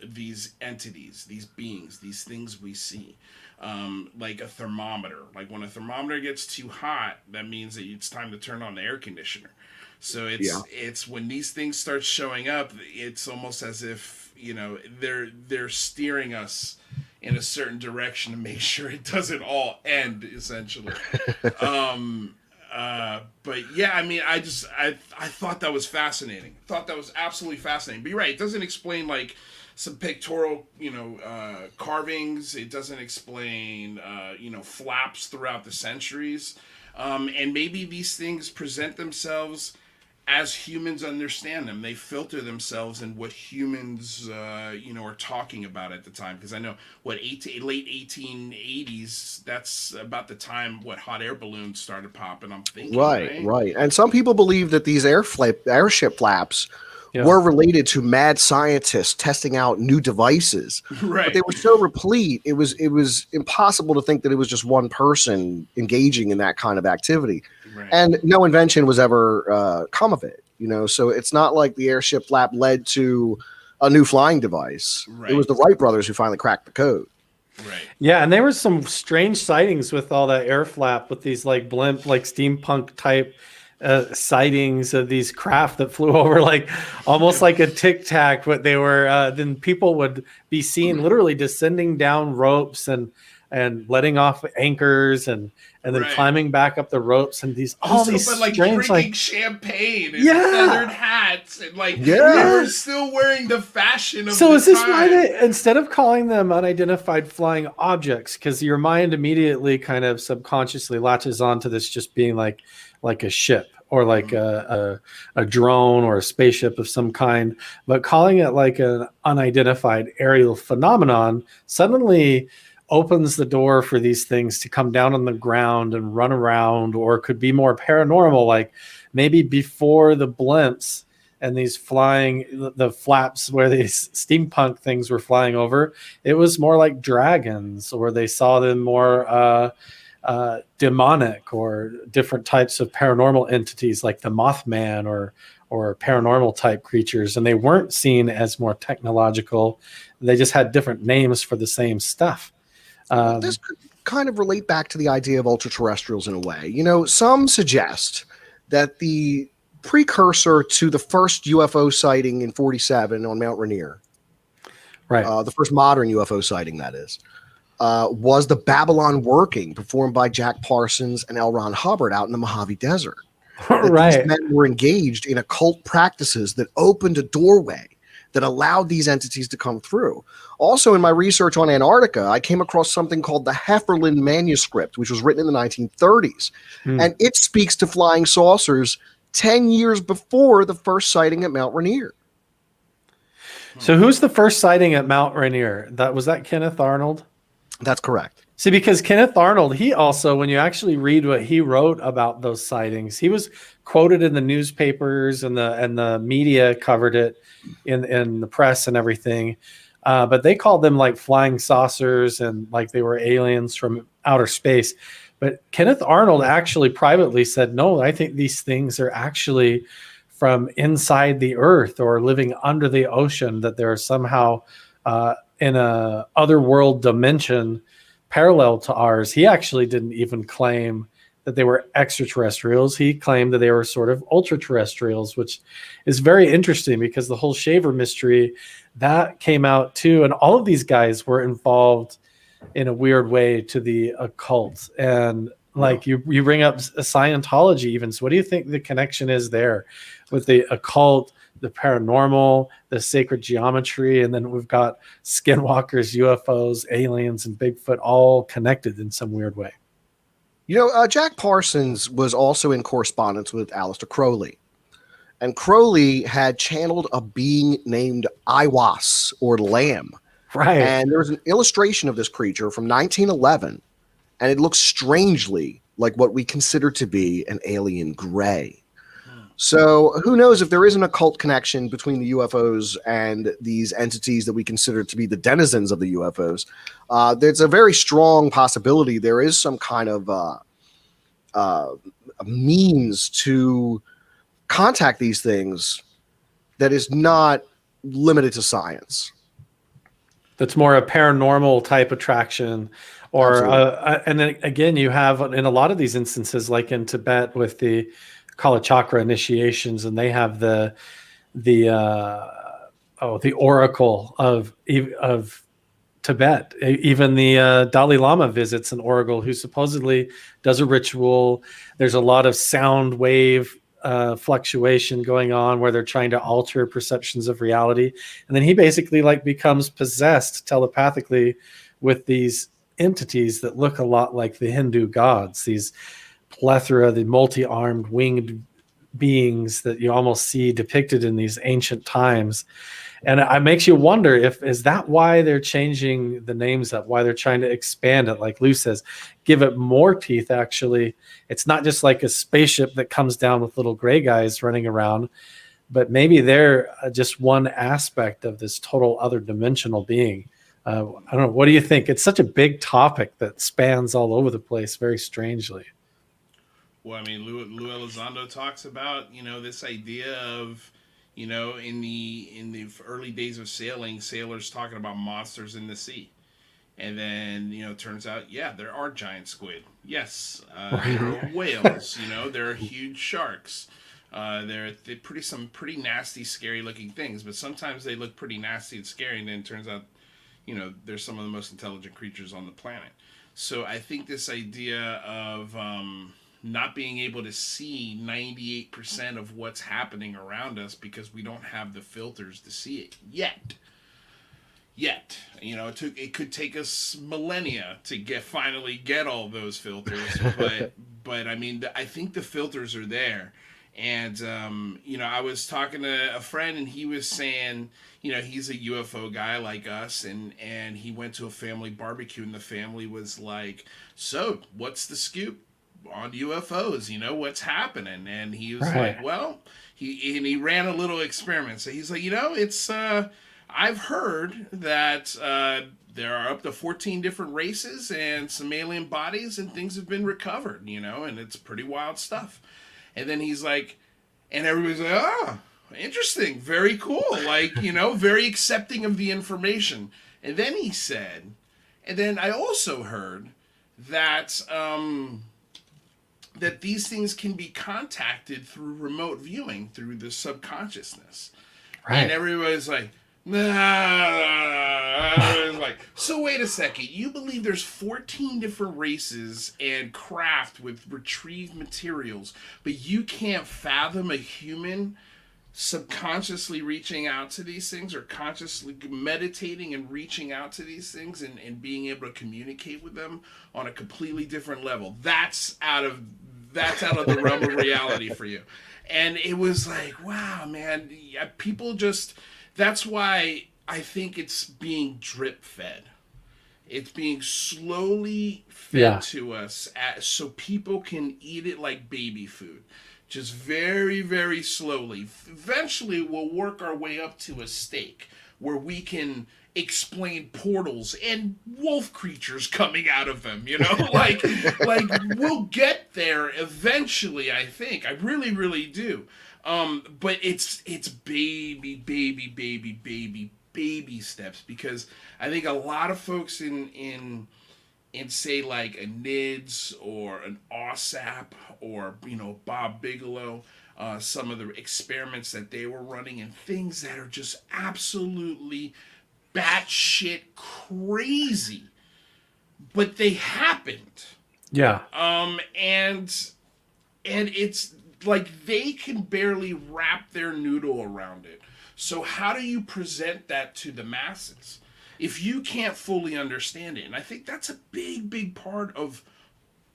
These entities, these beings, these things we see, like a thermometer. When a thermometer gets too hot, that means that it's time to turn on the air conditioner. So it's when these things start showing up, it's almost as if they're steering us in a certain direction to make sure it doesn't all end, essentially. But yeah, I thought that was fascinating. Thought that was absolutely fascinating. But you're right, it doesn't explain some pictorial, carvings. It doesn't explain, flaps throughout the centuries. And maybe these things present themselves as humans understand them. They filter themselves in what humans, are talking about at the time. Because I know, late 1880s, that's about the time, hot air balloons started popping, I'm thinking. Right. And some people believe that these airship flaps were related to mad scientists testing out new devices. Right. But they were so replete, it was impossible to think that it was just one person engaging in that kind of activity. Right. And no invention was ever come of it. So it's not like the airship flap led to a new flying device. Right. It was the Wright brothers who finally cracked the code. Right. Yeah, and there were some strange sightings with all that air flap with these blimp, steampunk type sightings of these craft that flew over, like almost like a tic tac. But they were then people would be seen literally descending down ropes and letting off anchors and then climbing back up the ropes, and all these but like strange, drinking like champagne and feathered hats, and like they were still wearing the fashion of so the is this time. why they, instead of calling them unidentified flying objects, because your mind immediately kind of subconsciously latches onto this just being like a ship or like a drone or a spaceship of some kind, but calling it like an unidentified aerial phenomenon suddenly opens the door for these things to come down on the ground and run around, or could be more paranormal, like maybe before the blimps and these flying, the flaps where these steampunk things were flying over, it was more like dragons, or they saw them more demonic, or different types of paranormal entities like the Mothman or paranormal type creatures, and they weren't seen as more technological. They just had different names for the same stuff. This could kind of relate back to the idea of ultraterrestrials in a way. You know, some suggest that the precursor to the first UFO sighting in 47 on Mount Rainier, right, the first modern UFO sighting, that is, was the Babylon working performed by Jack Parsons and L. Ron Hubbard out in the Mojave Desert. These men were engaged in occult practices that opened a doorway that allowed these entities to come through. Also, in my research on Antarctica, I came across something called the Heiferlin Manuscript, which was written in the 1930s. And it speaks to flying saucers 10 years before the first sighting at Mount Rainier. So who's the first sighting at Mount Rainier? Was that Kenneth Arnold? That's correct. See, because Kenneth Arnold, he also, when you actually read what he wrote about those sightings, he was quoted in the newspapers, and the media covered it in the press and everything. But they called them like flying saucers and like they were aliens from outer space. But Kenneth Arnold actually privately said, no, I think these things are actually from inside the earth or living under the ocean, that they're somehow in a otherworld dimension parallel to ours. He actually didn't even claim that they were extraterrestrials. He claimed that they were sort of ultraterrestrials, which is very interesting because the whole Shaver mystery, that came out too. And all of these guys were involved in a weird way to the occult. And like you bring up Scientology even. So what do you think the connection is there with the occult, the paranormal, the sacred geometry, and then we've got skinwalkers, UFOs, aliens, and Bigfoot all connected in some weird way? You know, Jack Parsons was also in correspondence with Aleister Crowley. And Crowley had channeled a being named Aiwass, or Lamb. Right. And there was an illustration of this creature from 1911, and it looks strangely like what we consider to be an alien gray. So who knows if there is an occult connection between the UFOs and these entities that we consider to be the denizens of the UFOs. There's a very strong possibility there is some kind of a means to contact these things that is not limited to science. That's more a paranormal type attraction. Or and then again, you have in a lot of these instances, like in Tibet with the Kala Chakra initiations, and they have the oracle of Tibet. Even the Dalai Lama visits an oracle who supposedly does a ritual. There's a lot of sound wave fluctuation going on where they're trying to alter perceptions of reality, and then he basically like becomes possessed telepathically with these entities that look a lot like the Hindu gods, these plethora, the multi-armed winged beings that you almost see depicted in these ancient times. And it makes you wonder, is that why they're changing the names up, why they're trying to expand it, like Lou says, give it more teeth. Actually, it's not just like a spaceship that comes down with little gray guys running around, but maybe they're just one aspect of this total other dimensional being. I don't know. What do you think? It's such a big topic that spans all over the place very strangely. Well, I mean, Lou Elizondo talks about, this idea of, in the early days of sailing, sailors talking about monsters in the sea. And then, it turns out, yeah, there are giant squid. Yes, there are whales. There are huge sharks. They're some pretty nasty, scary looking things. But sometimes they look pretty nasty and scary, and then it turns out, they're some of the most intelligent creatures on the planet. So I think this idea of not being able to see 98% of what's happening around us because we don't have the filters to see it yet. It could take us millennia to finally get all those filters, but I mean, I think the filters are there. And I was talking to a friend, and he was saying, he's a UFO guy like us, and he went to a family barbecue, and the family was like, "So, what's the scoop on UFOs? What's happening?" And he was like, "Well," he ran a little experiment. So he's like, it's I've heard that there are up to 14 different races and some alien bodies, and things have been recovered, and it's pretty wild stuff. And then he's like, and everybody's like, "Oh, interesting, very cool," like, very accepting of the information. And then he said, and then I also heard that that these things can be contacted through remote viewing, through the subconsciousness. Right. And everybody's like, like, so wait a second, you believe there's 14 different races and craft with retrieved materials, but you can't fathom a human subconsciously reaching out to these things, or consciously meditating and reaching out to these things, and being able to communicate with them on a completely different level. That's out of the realm of reality for you. And it was like, wow, man, people just... That's why I think it's being drip fed. It's being slowly fed to us so people can eat it like baby food. Just very, very slowly. Eventually, we'll work our way up to a steak where we can explain portals and wolf creatures coming out of them, like we'll get there eventually, I think. I really, really do. But it's baby steps, because I think a lot of folks in say like a NIDS or an OSAP or Bob Bigelow, some of the experiments that they were running, and things that are just absolutely batshit crazy, but they happened. Yeah. And it's like they can barely wrap their noodle around it. So how do you present that to the masses if you can't fully understand it? And I think that's a big part of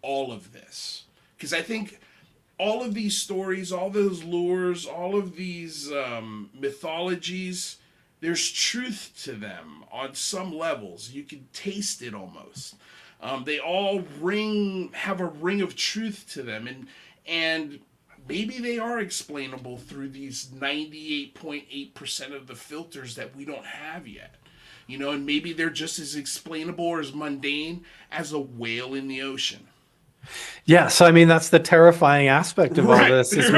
all of this. Because I think all of these stories, all those lures, all of these mythologies, there's truth to them on some levels. You can taste it almost. They all have a ring of truth to them. And maybe they are explainable through these 98.8% of the filters that we don't have yet. And maybe they're just as explainable or as mundane as a whale in the ocean. Yeah, so I mean, that's the terrifying aspect of all this, is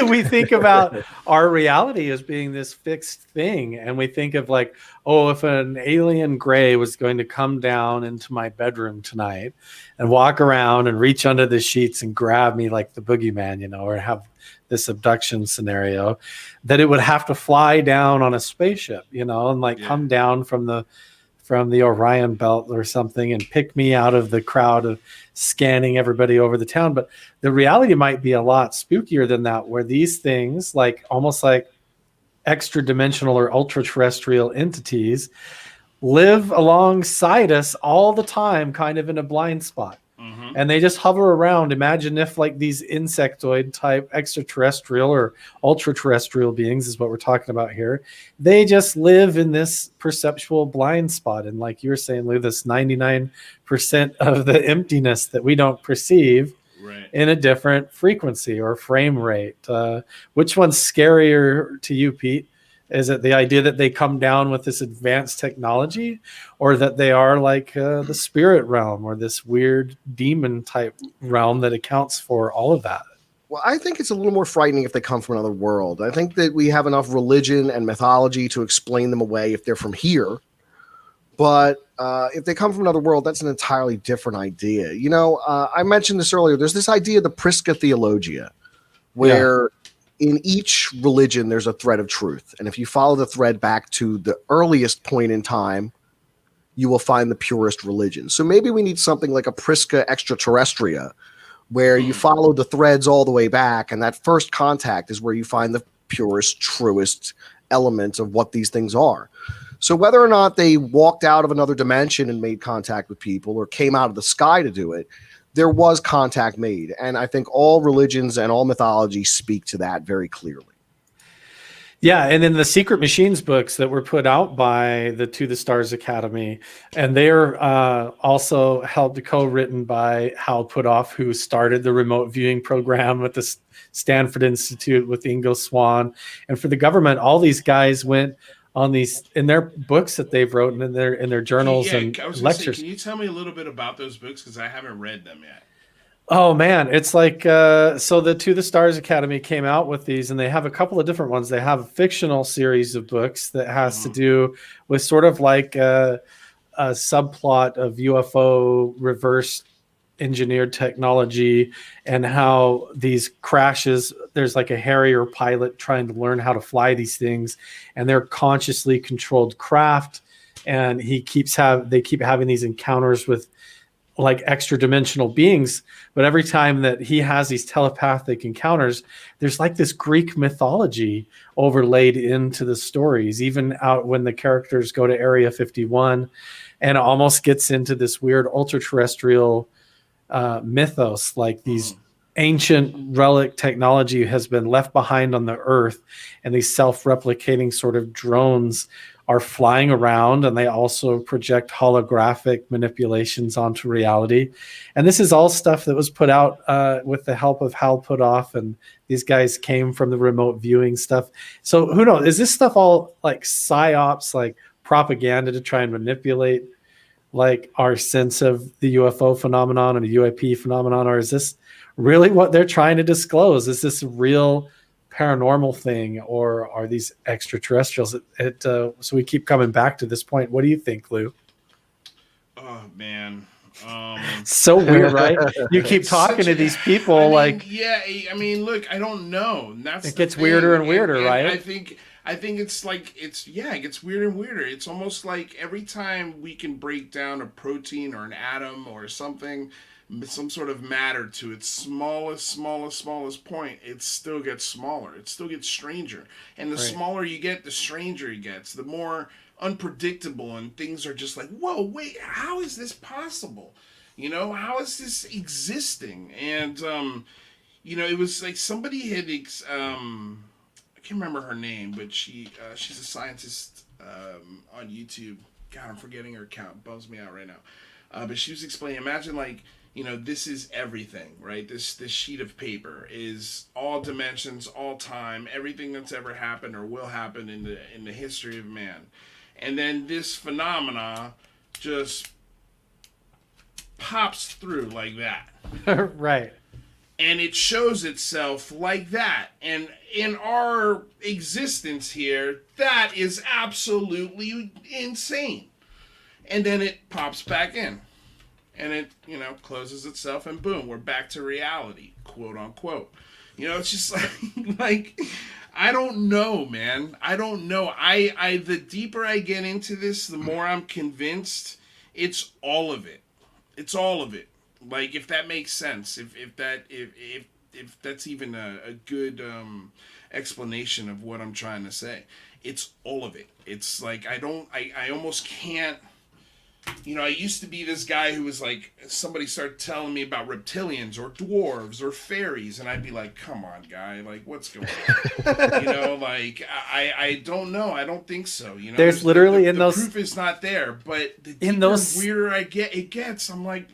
we think about our reality as being this fixed thing, and we think of like, oh, if an alien gray was going to come down into my bedroom tonight and walk around and reach under the sheets and grab me like the boogeyman, or have this abduction scenario, that it would have to fly down on a spaceship, and like come down from the Orion belt or something and pick me out of the crowd of scanning everybody over the town. But the reality might be a lot spookier than that, where these things, like almost like extra dimensional or ultra terrestrial entities, live alongside us all the time, kind of in a blind spot. And they just hover around. Imagine if like these insectoid type extraterrestrial or ultra terrestrial beings is what we're talking about here. They just live in this perceptual blind spot. And like you were saying, Lou, this 99% of the emptiness that we don't perceive in a different frequency or frame rate. Which one's scarier to you, Pete? Is it the idea that they come down with this advanced technology, or that they are like the spirit realm or this weird demon type realm that accounts for all of that? Well, I think it's a little more frightening if they come from another world. I think that we have enough religion and mythology to explain them away if they're from here. But if they come from another world, that's an entirely different idea. You know, I mentioned this earlier. There's this idea, the Prisca Theologia, where in each religion there's a thread of truth. And if you follow the thread back to the earliest point in time, you will find the purest religion. So maybe we need something like a Prisca Extraterrestria, where you follow the threads all the way back, and that first contact is where you find the purest, truest element of what these things are. So whether or not they walked out of another dimension and made contact with people, or came out of the sky to do it, there was contact made. And I think all religions and all mythology speak to that very clearly. Yeah, and in the Secret Machines books that were put out by the To the Stars Academy, and they're also helped co-written by Hal Puthoff, who started the remote viewing program at the Stanford Institute with Ingo Swann. And for the government, all these guys went on these in their books that they've written in their journals and lectures. Can you tell me a little bit about those books, because I haven't read them yet? Oh man, it's like so the To the Stars Academy came out with these, and they have a couple of different ones. They have a fictional series of books that has to do with sort of like a subplot of UFO reverse engineered technology, and how these crashes, there's like a Harrier pilot trying to learn how to fly these things, and they're consciously controlled craft, and they keep having these encounters with like extra dimensional beings. But every time that he has these telepathic encounters, there's like this Greek mythology overlaid into the stories, even out when the characters go to Area 51, and it almost gets into this weird ultra-terrestrial mythos, like these ancient relic technology has been left behind on the earth, and these self-replicating sort of drones are flying around, and they also project holographic manipulations onto reality. And this is all stuff that was put out with the help of Hal Puthoff, and these guys came from the remote viewing stuff. So who knows? Is this stuff all like psyops, like propaganda to try and manipulate like our sense of the UFO phenomenon and the UAP phenomenon, or is this really what they're trying to disclose? Is this a real paranormal thing, or are these extraterrestrials? So we keep coming back to this point. What do you think, Lou? Oh man, so weird, right? You keep talking to these people, I mean, look, I don't know. That's it gets weirder and weirder, right? I think it's like it gets weirder and weirder. It's almost like every time we can break down a protein or an atom or something, some sort of matter, to its smallest point, it still gets smaller. It still gets stranger. And the smaller you get, the stranger it gets. The more unpredictable, and things are just like, whoa, wait, how is this possible? You know, how is this existing? And, it was like somebody had, I can't remember her name, but she's a scientist on YouTube. God, I'm forgetting her account. It bums me out right now. But she was explaining, imagine like, this is everything, right? This sheet of paper is all dimensions, all time, everything that's ever happened or will happen in the history of man. And then this phenomena just pops through like that. Right. And it shows itself like that. And in our existence here, that is absolutely insane. And then it pops back in. And it, closes itself, and boom, we're back to reality, quote unquote. It's just like I don't know, man. I don't know. The deeper I get into this, the more I'm convinced it's all of it. It's all of it. Like, if that makes sense, if that's even a good explanation of what I'm trying to say, it's all of it. It's like I almost can't. I used to be this guy who was like, somebody started telling me about reptilians or dwarves or fairies, and I'd be like, come on, guy, like, what's going on? I don't know. I don't think so. There's literally the proof is not there, but the weirder it gets, I'm like,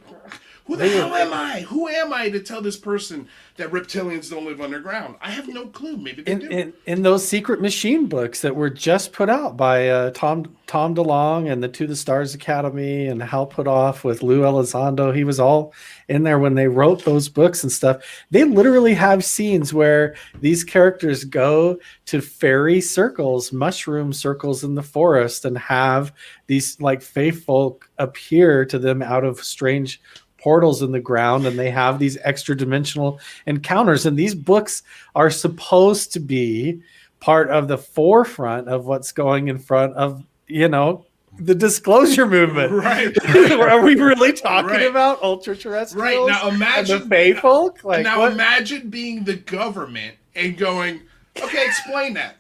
Who the hell am I? Who am I to tell this person that reptilians don't live underground? I have no clue. Maybe they do. In those secret machine books that were just put out by Tom DeLonge and the To the Stars Academy and Hal Puthoff with Lou Elizondo, he was all in there when they wrote those books and stuff. They literally have scenes where these characters go to fairy circles, mushroom circles in the forest, and have these like fae folk appear to them out of strange portals in the ground, and they have these extra dimensional encounters. And these books are supposed to be part of the forefront of what's going in front of, the disclosure movement. Right. Are we really talking about ultra-terrestrials? Right. Now imagine the fae folk? Like, now imagine being the government and going, okay, explain that.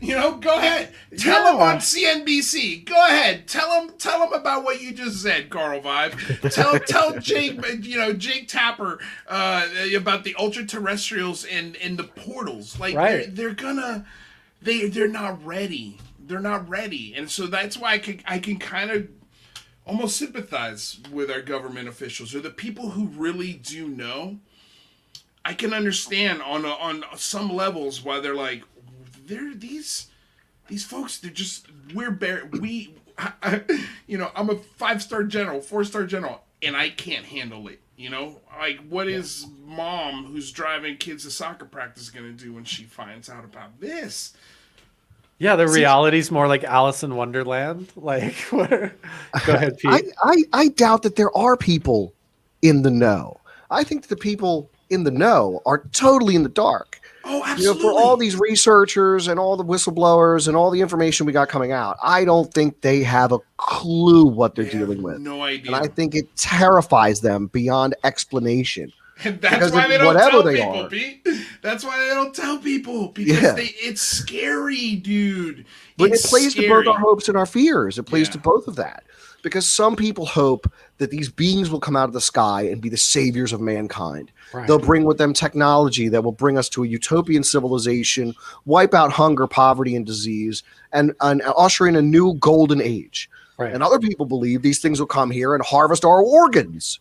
Go ahead. Tell them on CNBC. Go ahead. Tell them about what you just said, Carl Vibe. Tell Jake Tapper about the ultra-terrestrials and the portals. Like, right. they're not ready. They're not ready. And so that's why I can kind of almost sympathize with our government officials, or the people who really do know. I can understand on some levels why they're like, these folks, they're just, I'm a 5-star general, 4-star general, and I can't handle it. Like, what is mom who's driving kids to soccer practice going to do when she finds out about this? Yeah, the reality's more like Alice in Wonderland. Like, go ahead, Pete. I doubt that there are people in the know. I think that the people in the know are totally in the dark. Oh, absolutely. For all these researchers and all the whistleblowers and all the information we got coming out, I don't think they have a clue what they're dealing with. No idea. And I think it terrifies them beyond explanation. And that's why they don't tell people, Pete. That's why they don't tell people, because it's scary, dude. But it plays to both our hopes and our fears. It plays to both of that. Because some people hope that these beings will come out of the sky and be the saviors of mankind. Right. They'll bring with them technology that will bring us to a utopian civilization, wipe out hunger, poverty, and disease, and usher in a new golden age. Right. And other people believe these things will come here and harvest our organs,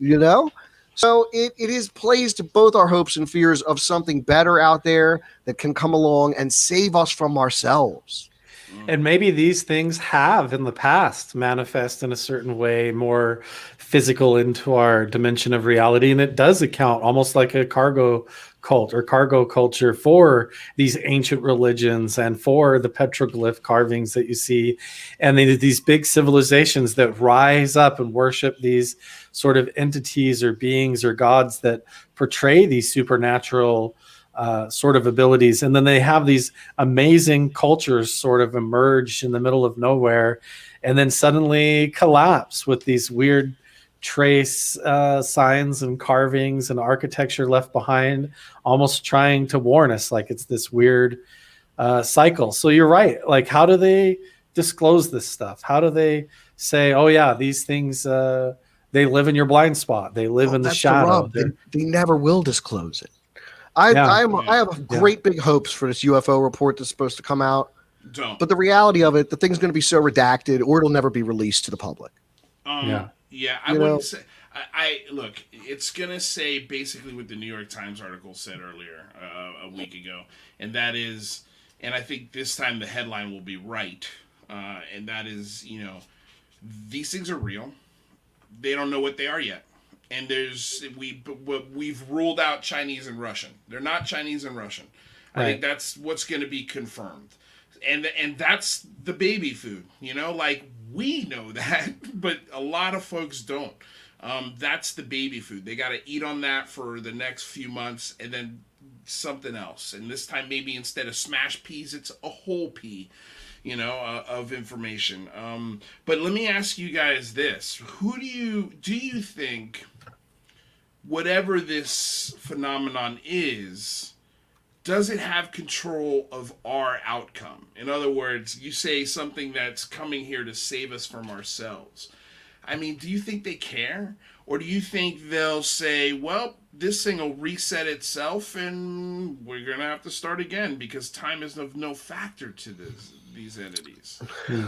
So it plays to both our hopes and fears of something better out there that can come along and save us from ourselves. And maybe these things have in the past manifest in a certain way, more physical into our dimension of reality. And it does account almost like a cargo cult or cargo culture for these ancient religions and for the petroglyph carvings that you see. And these big civilizations that rise up and worship these sort of entities or beings or gods that portray these supernatural sort of abilities. And then they have these amazing cultures sort of emerge in the middle of nowhere and then suddenly collapse with these weird trace signs and carvings and architecture left behind, almost trying to warn us like it's this weird cycle. So you're right. Like, how do they disclose this stuff? How do they say, oh yeah, these things, they live in your blind spot. They live in the shadow. They never will disclose it. I have great big hopes for this UFO report that's supposed to come out. But the reality of it, the thing's going to be so redacted, or it'll never be released to the public. I wouldn't say. I look. It's going to say basically what the New York Times article said earlier a week ago, and that is, and I think this time the headline will be right, and that is, these things are real. They don't know what they are yet. And we've ruled out Chinese and Russian. They're not Chinese and Russian. Right. I think that's what's going to be confirmed. And that's the baby food, like we know that, but a lot of folks don't. That's the baby food. They got to eat on that for the next few months and then something else. And this time, maybe instead of smashed peas, it's a whole pea. Of information. But let me ask you guys this. Do you think whatever this phenomenon is, does it have control of our outcome? In other words, you say something that's coming here to save us from ourselves. I mean, do you think they care? Or do you think they'll say, well, this thing will reset itself and we're going to have to start again because time is of no factor to these entities?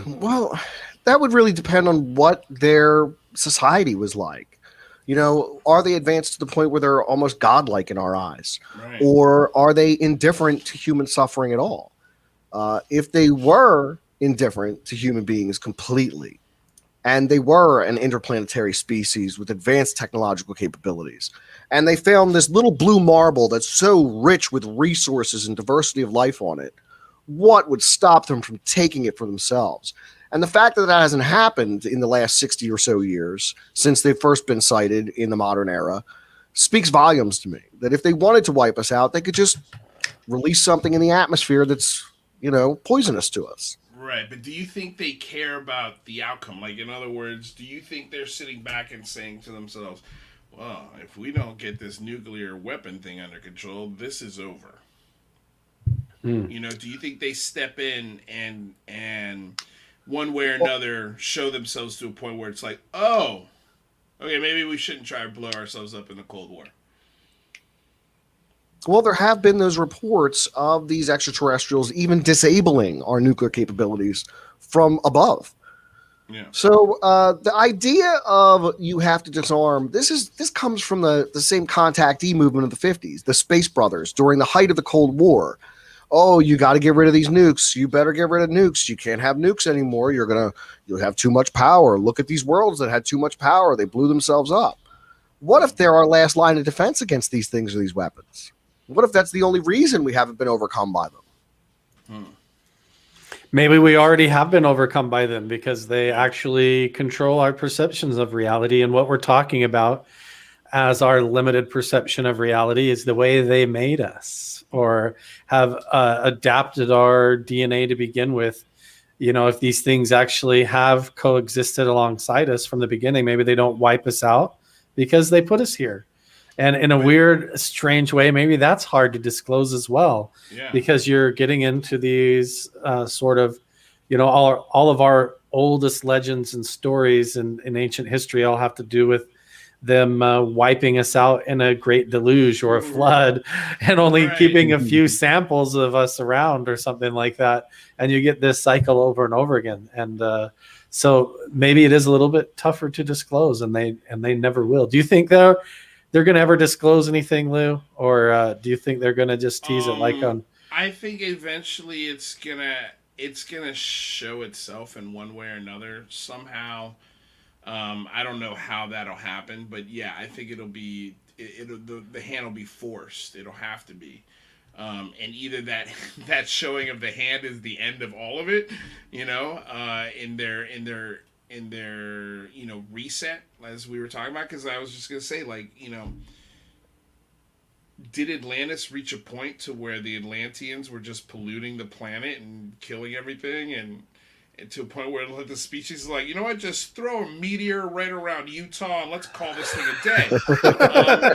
Well, that would really depend on what their society was like. You know, are they advanced to the point where they're almost godlike in our eyes? Right. Or are they indifferent to human suffering at all? If they were indifferent to human beings completely, and they were an interplanetary species with advanced technological capabilities, and they found this little blue marble that's so rich with resources and diversity of life on it, what would stop them from taking it for themselves? And the fact that that hasn't happened in the last 60 or so years since they've first been sighted in the modern era speaks volumes to me. That if they wanted to wipe us out, they could just release something in the atmosphere that's, you know, poisonous to us. Right, but do you think they care about the outcome? Like, in other words, do you think they're sitting back and saying to themselves, well, if we don't get this nuclear weapon thing under control, this is over? You know, do you think they step in and one way or another show themselves to a point where it's like, oh, okay, maybe we shouldn't try to blow ourselves up in the Cold War? Well, there have been those reports of these extraterrestrials even disabling our nuclear capabilities from above. Yeah. So the idea of you have to disarm, this comes from the same contactee movement of the 50s, the Space Brothers during the height of the Cold War. Oh, you got to get rid of these nukes. You better get rid of nukes. You can't have nukes anymore. You'll have too much power. Look at these worlds that had too much power. They blew themselves up. What if they're our last line of defense against these things or these weapons? What if that's the only reason we haven't been overcome by them? Maybe we already have been overcome by them because they actually control our perceptions of reality. And what we're talking about as our limited perception of reality is the way they made us or have adapted our DNA to begin with. You know, if these things actually have coexisted alongside us from the beginning, maybe they don't wipe us out because they put us here. And in a weird, strange way, maybe that's hard to disclose as well, because you're getting into these sort of, you know, all of our oldest legends and stories in ancient history all have to do with them wiping us out in a great deluge or a flood and only keeping a few samples of us around or something like that. And you get this cycle over and over again. And so maybe it is a little bit tougher to disclose, and they never will. Do you think they're going to ever disclose anything, Lou? Or do you think they're going to just tease it like on... I think eventually it's gonna show itself in one way or another somehow. I don't know how that'll happen, but yeah, I think it'll be the hand will be forced. It'll have to be, and either that showing of the hand is the end of all of it, you know, in their you know, reset, as we were talking about. Because I was just gonna say, like, you know, did Atlantis reach a point to where the Atlanteans were just polluting the planet and killing everything, and to a point where the species is like, you know what, just throw a meteor right around Utah and let's call this thing a day.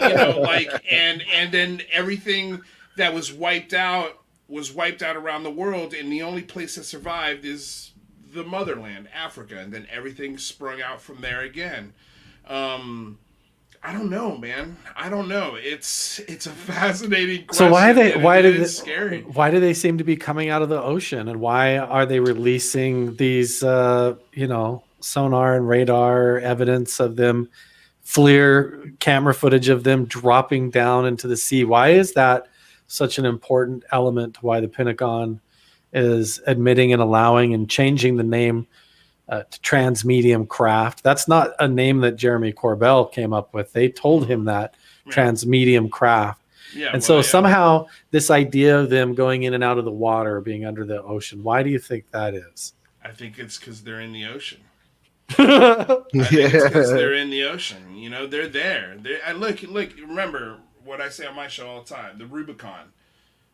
You know, like, and then everything that was wiped out around the world, and the only place that survived is the motherland, Africa, and then everything sprung out from there again. I don't know, man. I don't know. It's a fascinating question. So why do they seem to be coming out of the ocean, and why are they releasing these you know, sonar and radar evidence of them, FLIR camera footage of them dropping down into the sea? Why is that such an important element to why the Pentagon is admitting and allowing and changing the name to transmedium craft? That's not a name that Jeremy Corbell came up with. They told him that, transmedium craft. Yeah, and so somehow this idea of them going in and out of the water, being under the ocean, why do you think that is? I think it's because they're in the ocean. I think it's because they're in the ocean. You know, they're there. Look, remember what I say on my show all the time, the Rubicon,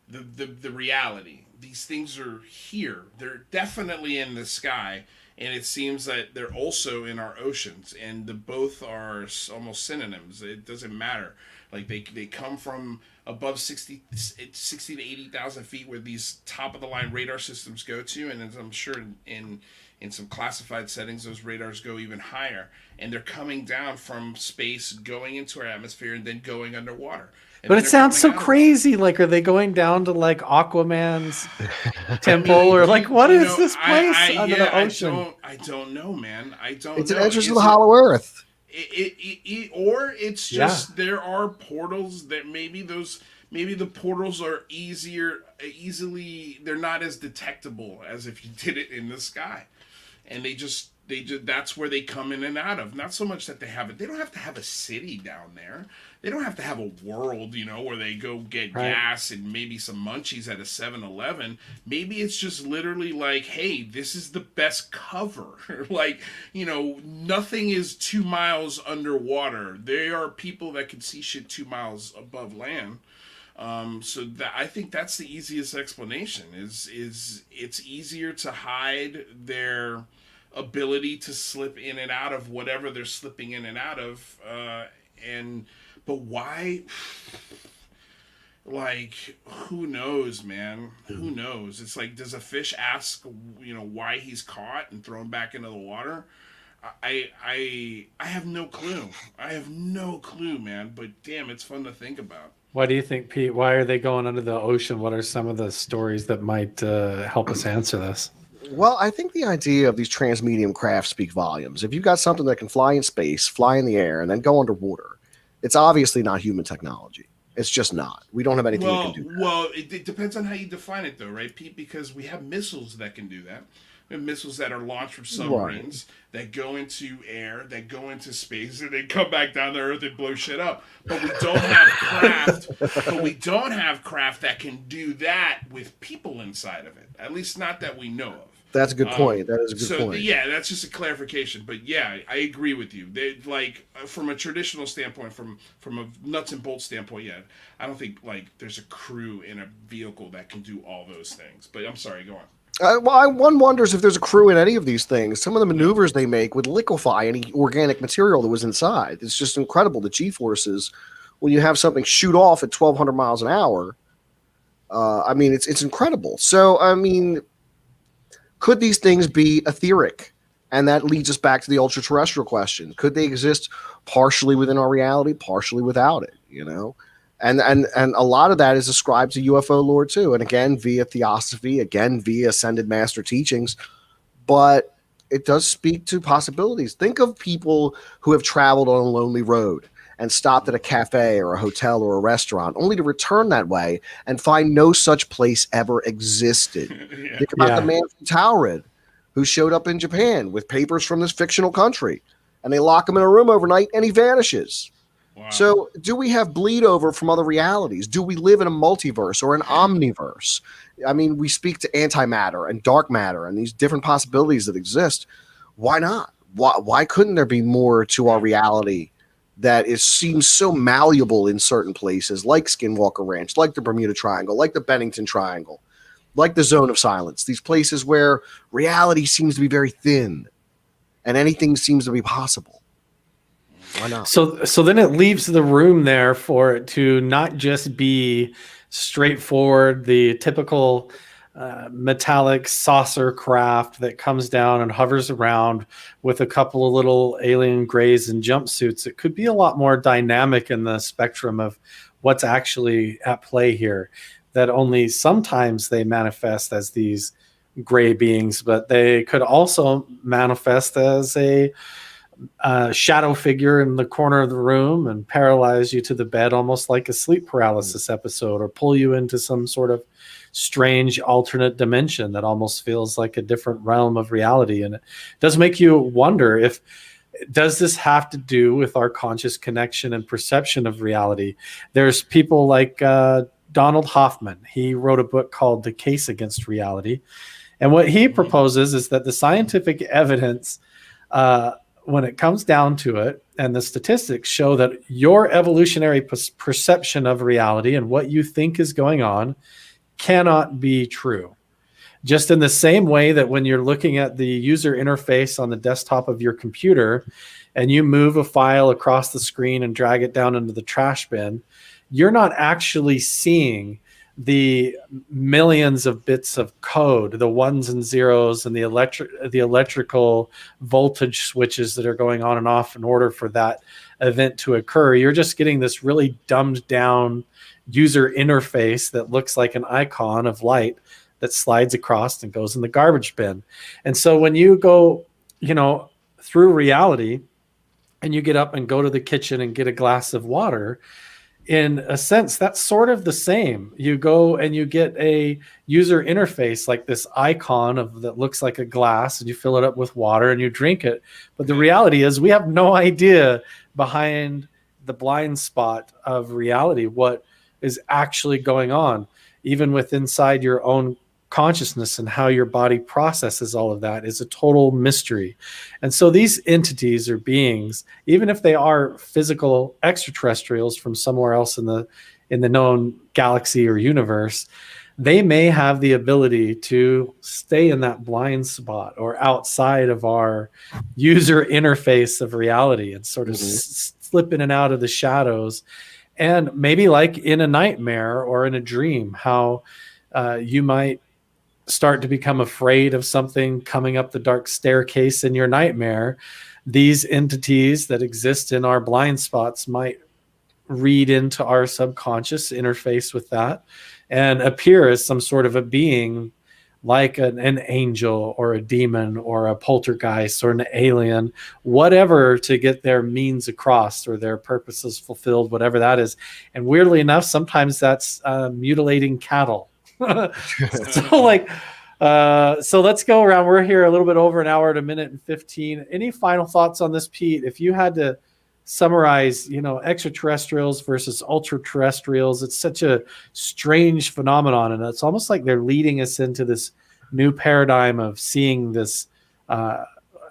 the reality. These things are here. They're definitely in the sky. And it seems that they're also in our oceans, and the both are almost synonyms. It doesn't matter. Like they come from above 60 to 80,000 feet, where these top of the line radar systems go to, and as I'm sure in some classified settings, those radars go even higher, and they're coming down from space, going into our atmosphere, and then going underwater. But it sounds so crazy. Like, are they going down to like Aquaman's temple, or like what is this place under the ocean? I don't know, man. I don't. It's an entrance to the Hollow Earth. Or it's just there are portals that maybe the portals are easily they're not as detectable as if you did it in the sky, and they just that's where they come in and out of. Not so much that they don't have to have a city down there. They don't have to have a world, where they go get gas and maybe some munchies at a 7-Eleven. Maybe it's just literally like, hey, this is the best cover. Like, nothing is 2 miles underwater. There are people that can see shit 2 miles above land. So that, I think that's the easiest explanation is it's easier to hide their ability to slip in and out of whatever they're slipping in and out of, but why? Like, who knows, man? Who knows? It's like, does a fish ask, why he's caught and thrown back into the water? I have no clue. I have no clue, man. But damn, it's fun to think about. What do you think, Pete? Why are they going under the ocean? What are some of the stories that might help us answer this? Well, I think the idea of these transmedium crafts speak volumes. If you've got something that can fly in space, fly in the air, and then go underwater, it's obviously not human technology. It's just not. We don't have anything that can do that. Well, it depends on how you define it, though, right, Pete? Because we have missiles that can do that. We have missiles that are launched from submarines that go into air, that go into space, and they come back down to Earth and blow shit up. But we don't have craft. But we don't have craft that can do that with people inside of it. At least not that we know of. That's a good point. That is a good point. Yeah, that's just a clarification. But yeah, I agree with you. They from a traditional standpoint, from a nuts and bolts standpoint, yeah, I don't think there's a crew in a vehicle that can do all those things. But I'm sorry, go on. One wonders if there's a crew in any of these things. Some of the maneuvers they make would liquefy any organic material that was inside. It's just incredible, the G-forces, when you have something shoot off at 1,200 miles an hour. It's incredible. So, could these things be etheric? And that leads us back to the ultra-terrestrial question. Could they exist partially within our reality, partially without it, And a lot of that is ascribed to UFO lore too. And again, via theosophy, again, via ascended master teachings. But it does speak to possibilities. Think of people who have traveled on a lonely road and stopped at a cafe or a hotel or a restaurant only to return that way and find no such place ever existed. Think about the man from Taurid who showed up in Japan with papers from this fictional country, and they lock him in a room overnight and he vanishes. Wow. So do we have bleed over from other realities? Do we live in a multiverse or an omniverse? We speak to antimatter and dark matter and these different possibilities that exist. Why not? Why couldn't there be more to our reality that seems so malleable in certain places, like Skinwalker Ranch, like the Bermuda Triangle, like the Bennington Triangle, like the Zone of Silence, these places where reality seems to be very thin and anything seems to be possible. Why not? So then it leaves the room there for it to not just be straightforward, the typical metallic saucer craft that comes down and hovers around with a couple of little alien grays and jumpsuits. It could be a lot more dynamic in the spectrum of what's actually at play here, that only sometimes they manifest as these gray beings, but they could also manifest as a shadow figure in the corner of the room and paralyze you to the bed, almost like a sleep paralysis episode, or pull you into some sort of strange alternate dimension that almost feels like a different realm of reality. And it does make you wonder, does this have to do with our conscious connection and perception of reality? There's people like Donald Hoffman. He wrote a book called The Case Against Reality. And what he proposes is that the scientific evidence, when it comes down to it, and the statistics show that your evolutionary perception of reality and what you think is going on cannot be true. Just in the same way that when you're looking at the user interface on the desktop of your computer and you move a file across the screen and drag it down into the trash bin, you're not actually seeing the millions of bits of code, the ones and zeros, and the electrical voltage switches that are going on and off in order for that event to occur. You're just getting this really dumbed down user interface that looks like an icon of light that slides across and goes in the garbage bin. And so when you go, through reality and you get up and go to the kitchen and get a glass of water, in a sense, that's sort of the same. You go and you get a user interface like this icon of that looks like a glass, and you fill it up with water and you drink it. But the reality is we have no idea behind the blind spot of reality what is actually going on, even with inside your own consciousness, and how your body processes all of that is a total mystery. And so these entities or beings, even if they are physical extraterrestrials from somewhere else in the known galaxy or universe, they may have the ability to stay in that blind spot or outside of our user interface of reality and sort of slip in and out of the shadows. And maybe like in a nightmare or in a dream, how you might start to become afraid of something coming up the dark staircase in your nightmare. These entities that exist in our blind spots might read into our subconscious, interface with that, and appear as some sort of a being like an angel or a demon or a poltergeist or an alien, whatever, to get their means across or their purposes fulfilled, whatever that is. And weirdly enough, sometimes that's mutilating cattle. So let's go around. We're here a little bit over an hour at 1:15. Any final thoughts on this, Pete? If you had to summarize, extraterrestrials versus ultraterrestrials, it's such a strange phenomenon, and it's almost like they're leading us into this new paradigm of seeing this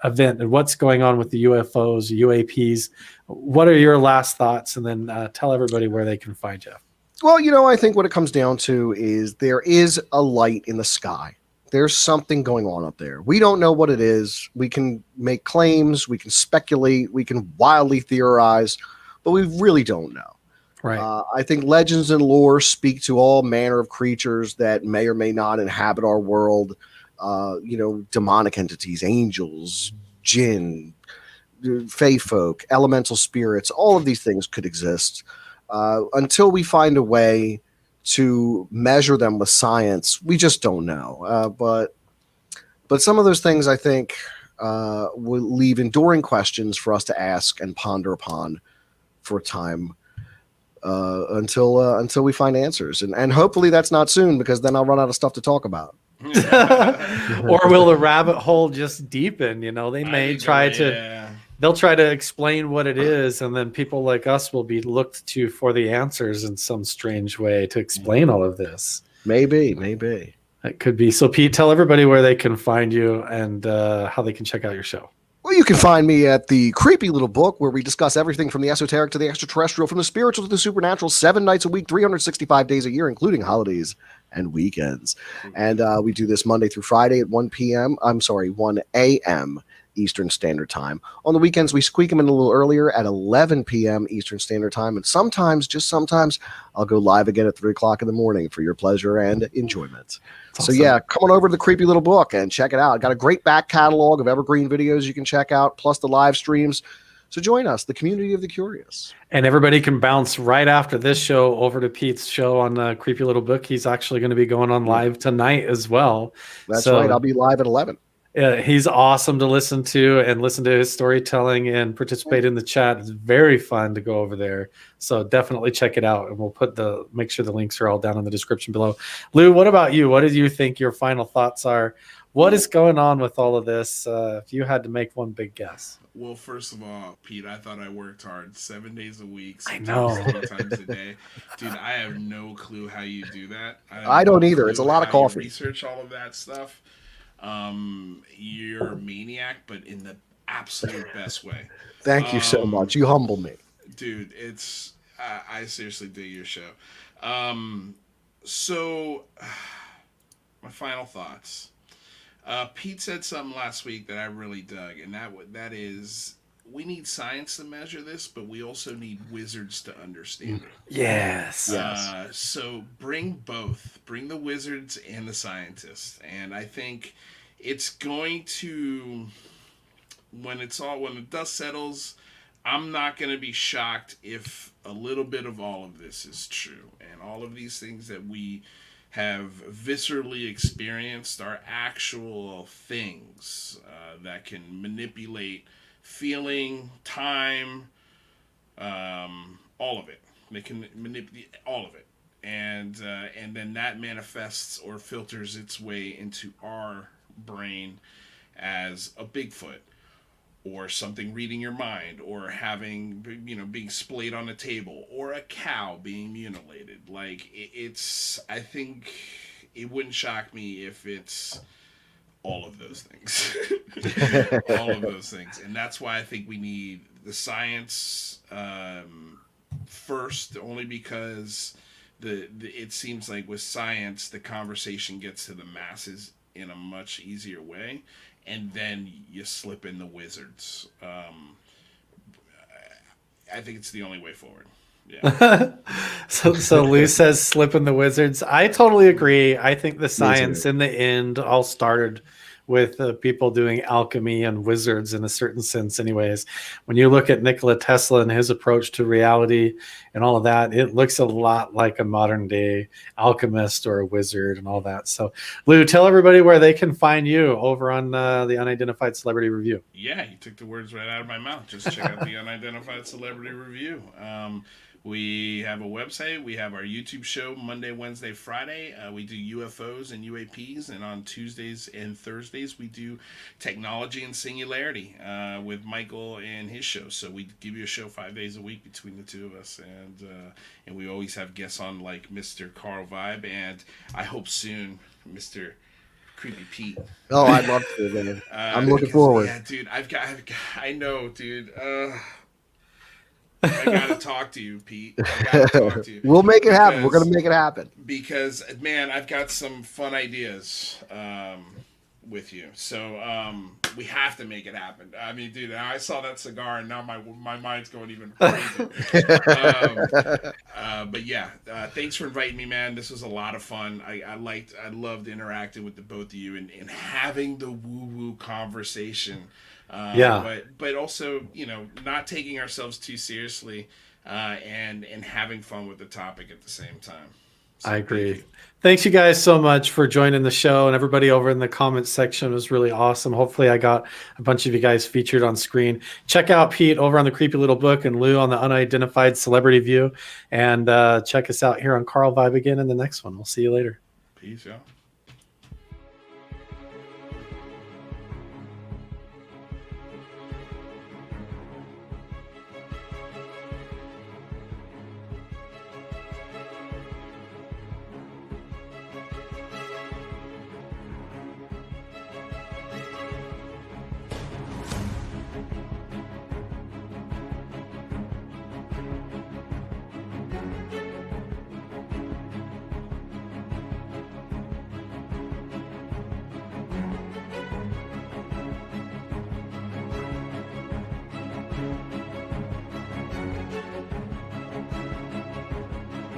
event and what's going on with the UFOs, UAPs. What are your last thoughts? And then tell everybody where they can find you. Well, I think what it comes down to is there is a light in the sky. There's something going on up there. We don't know what it is. We can make claims, we can speculate, we can wildly theorize, but we really don't know. Right. I think legends and lore speak to all manner of creatures that may or may not inhabit our world. Demonic entities, angels, jinn, fae folk, elemental spirits, all of these things could exist. Until we find a way to measure them with science, we just don't know. But some of those things, I think, will leave enduring questions for us to ask and ponder upon for a time until we find answers. And hopefully that's not soon, because then I'll run out of stuff to talk about. Or will the rabbit hole just deepen? They may try to... They'll try to explain what it is, and then people like us will be looked to for the answers in some strange way to explain all of this. Maybe. It could be. So, Pete, tell everybody where they can find you and how they can check out your show. Well, you can find me at the Creepy Little Book, where we discuss everything from the esoteric to the extraterrestrial, from the spiritual to the supernatural, 7 nights a week, 365 days a year, including holidays and weekends. And we do this Monday through Friday at 1 a.m. Eastern Standard Time. On the weekends, we squeak them in a little earlier at 11 p.m. Eastern Standard Time. And sometimes, just sometimes, I'll go live again at 3 o'clock in the morning for your pleasure and enjoyment. Awesome. So yeah, come on over to the Creepy Little Book and check it out. Got a great back catalog of evergreen videos you can check out, plus the live streams. So join us, the community of the curious. And everybody can bounce right after this show over to Pete's show on the Creepy Little Book. He's actually going to be going on live tonight as well. That's right. I'll be live at 11. He's awesome to listen to, and listen to his storytelling and participate in the chat. It's very fun to go over there. So definitely check it out, and we'll make sure the links are all down in the description below. Lou, what about you? What did you think your final thoughts are? What is going on with all of this? If you had to make one big guess. Well, first of all, Pete, I thought I worked hard 7 days a week, sometimes 3 times a day. Dude, I have no clue how you do that. I don't either. It's a lot of coffee. Research all of that stuff. You're a maniac, but in the absolute best way. Thank you so much. You humble me. Dude, it's I seriously dig your show. So my final thoughts. Pete said something last week that I really dug, and that is, we need science to measure this, but we also need wizards to understand it. Yes. So bring both. Bring the wizards and the scientists. And I think it's going to, when the dust settles, I'm not going to be shocked if a little bit of all of this is true. And all of these things that we have viscerally experienced are actual things that can manipulate feeling, time, all of it. They can manipulate all of it, and then that manifests or filters its way into our brain as a Bigfoot, or something reading your mind, or having, being splayed on a table, or a cow being mutilated. Like, it's, I think it wouldn't shock me if it's all of those things. All of those things. And that's why I think we need the science first, only because it seems like with science, the conversation gets to the masses in a much easier way. And then you slip in the wizards. I think it's the only way forward. Yeah. So Lou says slip in the wizards. I totally agree. I think the science in the end all started with people doing alchemy and wizards in a certain sense anyways. When you look at Nikola Tesla and his approach to reality and all of that, it looks a lot like a modern day alchemist or a wizard and all that. So Lou, tell everybody where they can find you over on the Unidentified Celebrity Review. Yeah, you took the words right out of my mouth. Just check out the Unidentified Celebrity Review. We have a website. We have our YouTube show Monday, Wednesday, Friday. We do UFOs and UAPs. And on Tuesdays and Thursdays, we do Technology and Singularity with Michael and his show. So we give you a show 5 days a week between the two of us. And we always have guests on, like Mr. Carl Vibe. And I hope soon, Mr. Creepy Pete. Oh, I'd love to, man. I'm looking forward. Yeah, dude. I know, dude. I gotta talk to you, Pete. I gotta talk to you. We'll make it happen. We're gonna make it happen. Because, man, I've got some fun ideas with you. So we have to make it happen. I mean, dude, I saw that cigar and now my mind's going even crazy. But yeah, thanks for inviting me, man. This was a lot of fun. I loved interacting with the both of you and having the woo-woo conversation. But also, not taking ourselves too seriously and having fun with the topic at the same time. So I agree. Thanks you guys so much for joining the show, and everybody over in the comments section was really awesome. Hopefully I got a bunch of you guys featured on screen. Check out Pete over on the Creepy Little Book and Lou on the Unidentified Celebrity View, and check us out here on Carl Vibe again in the next one. We'll see you later. Peace, y'all.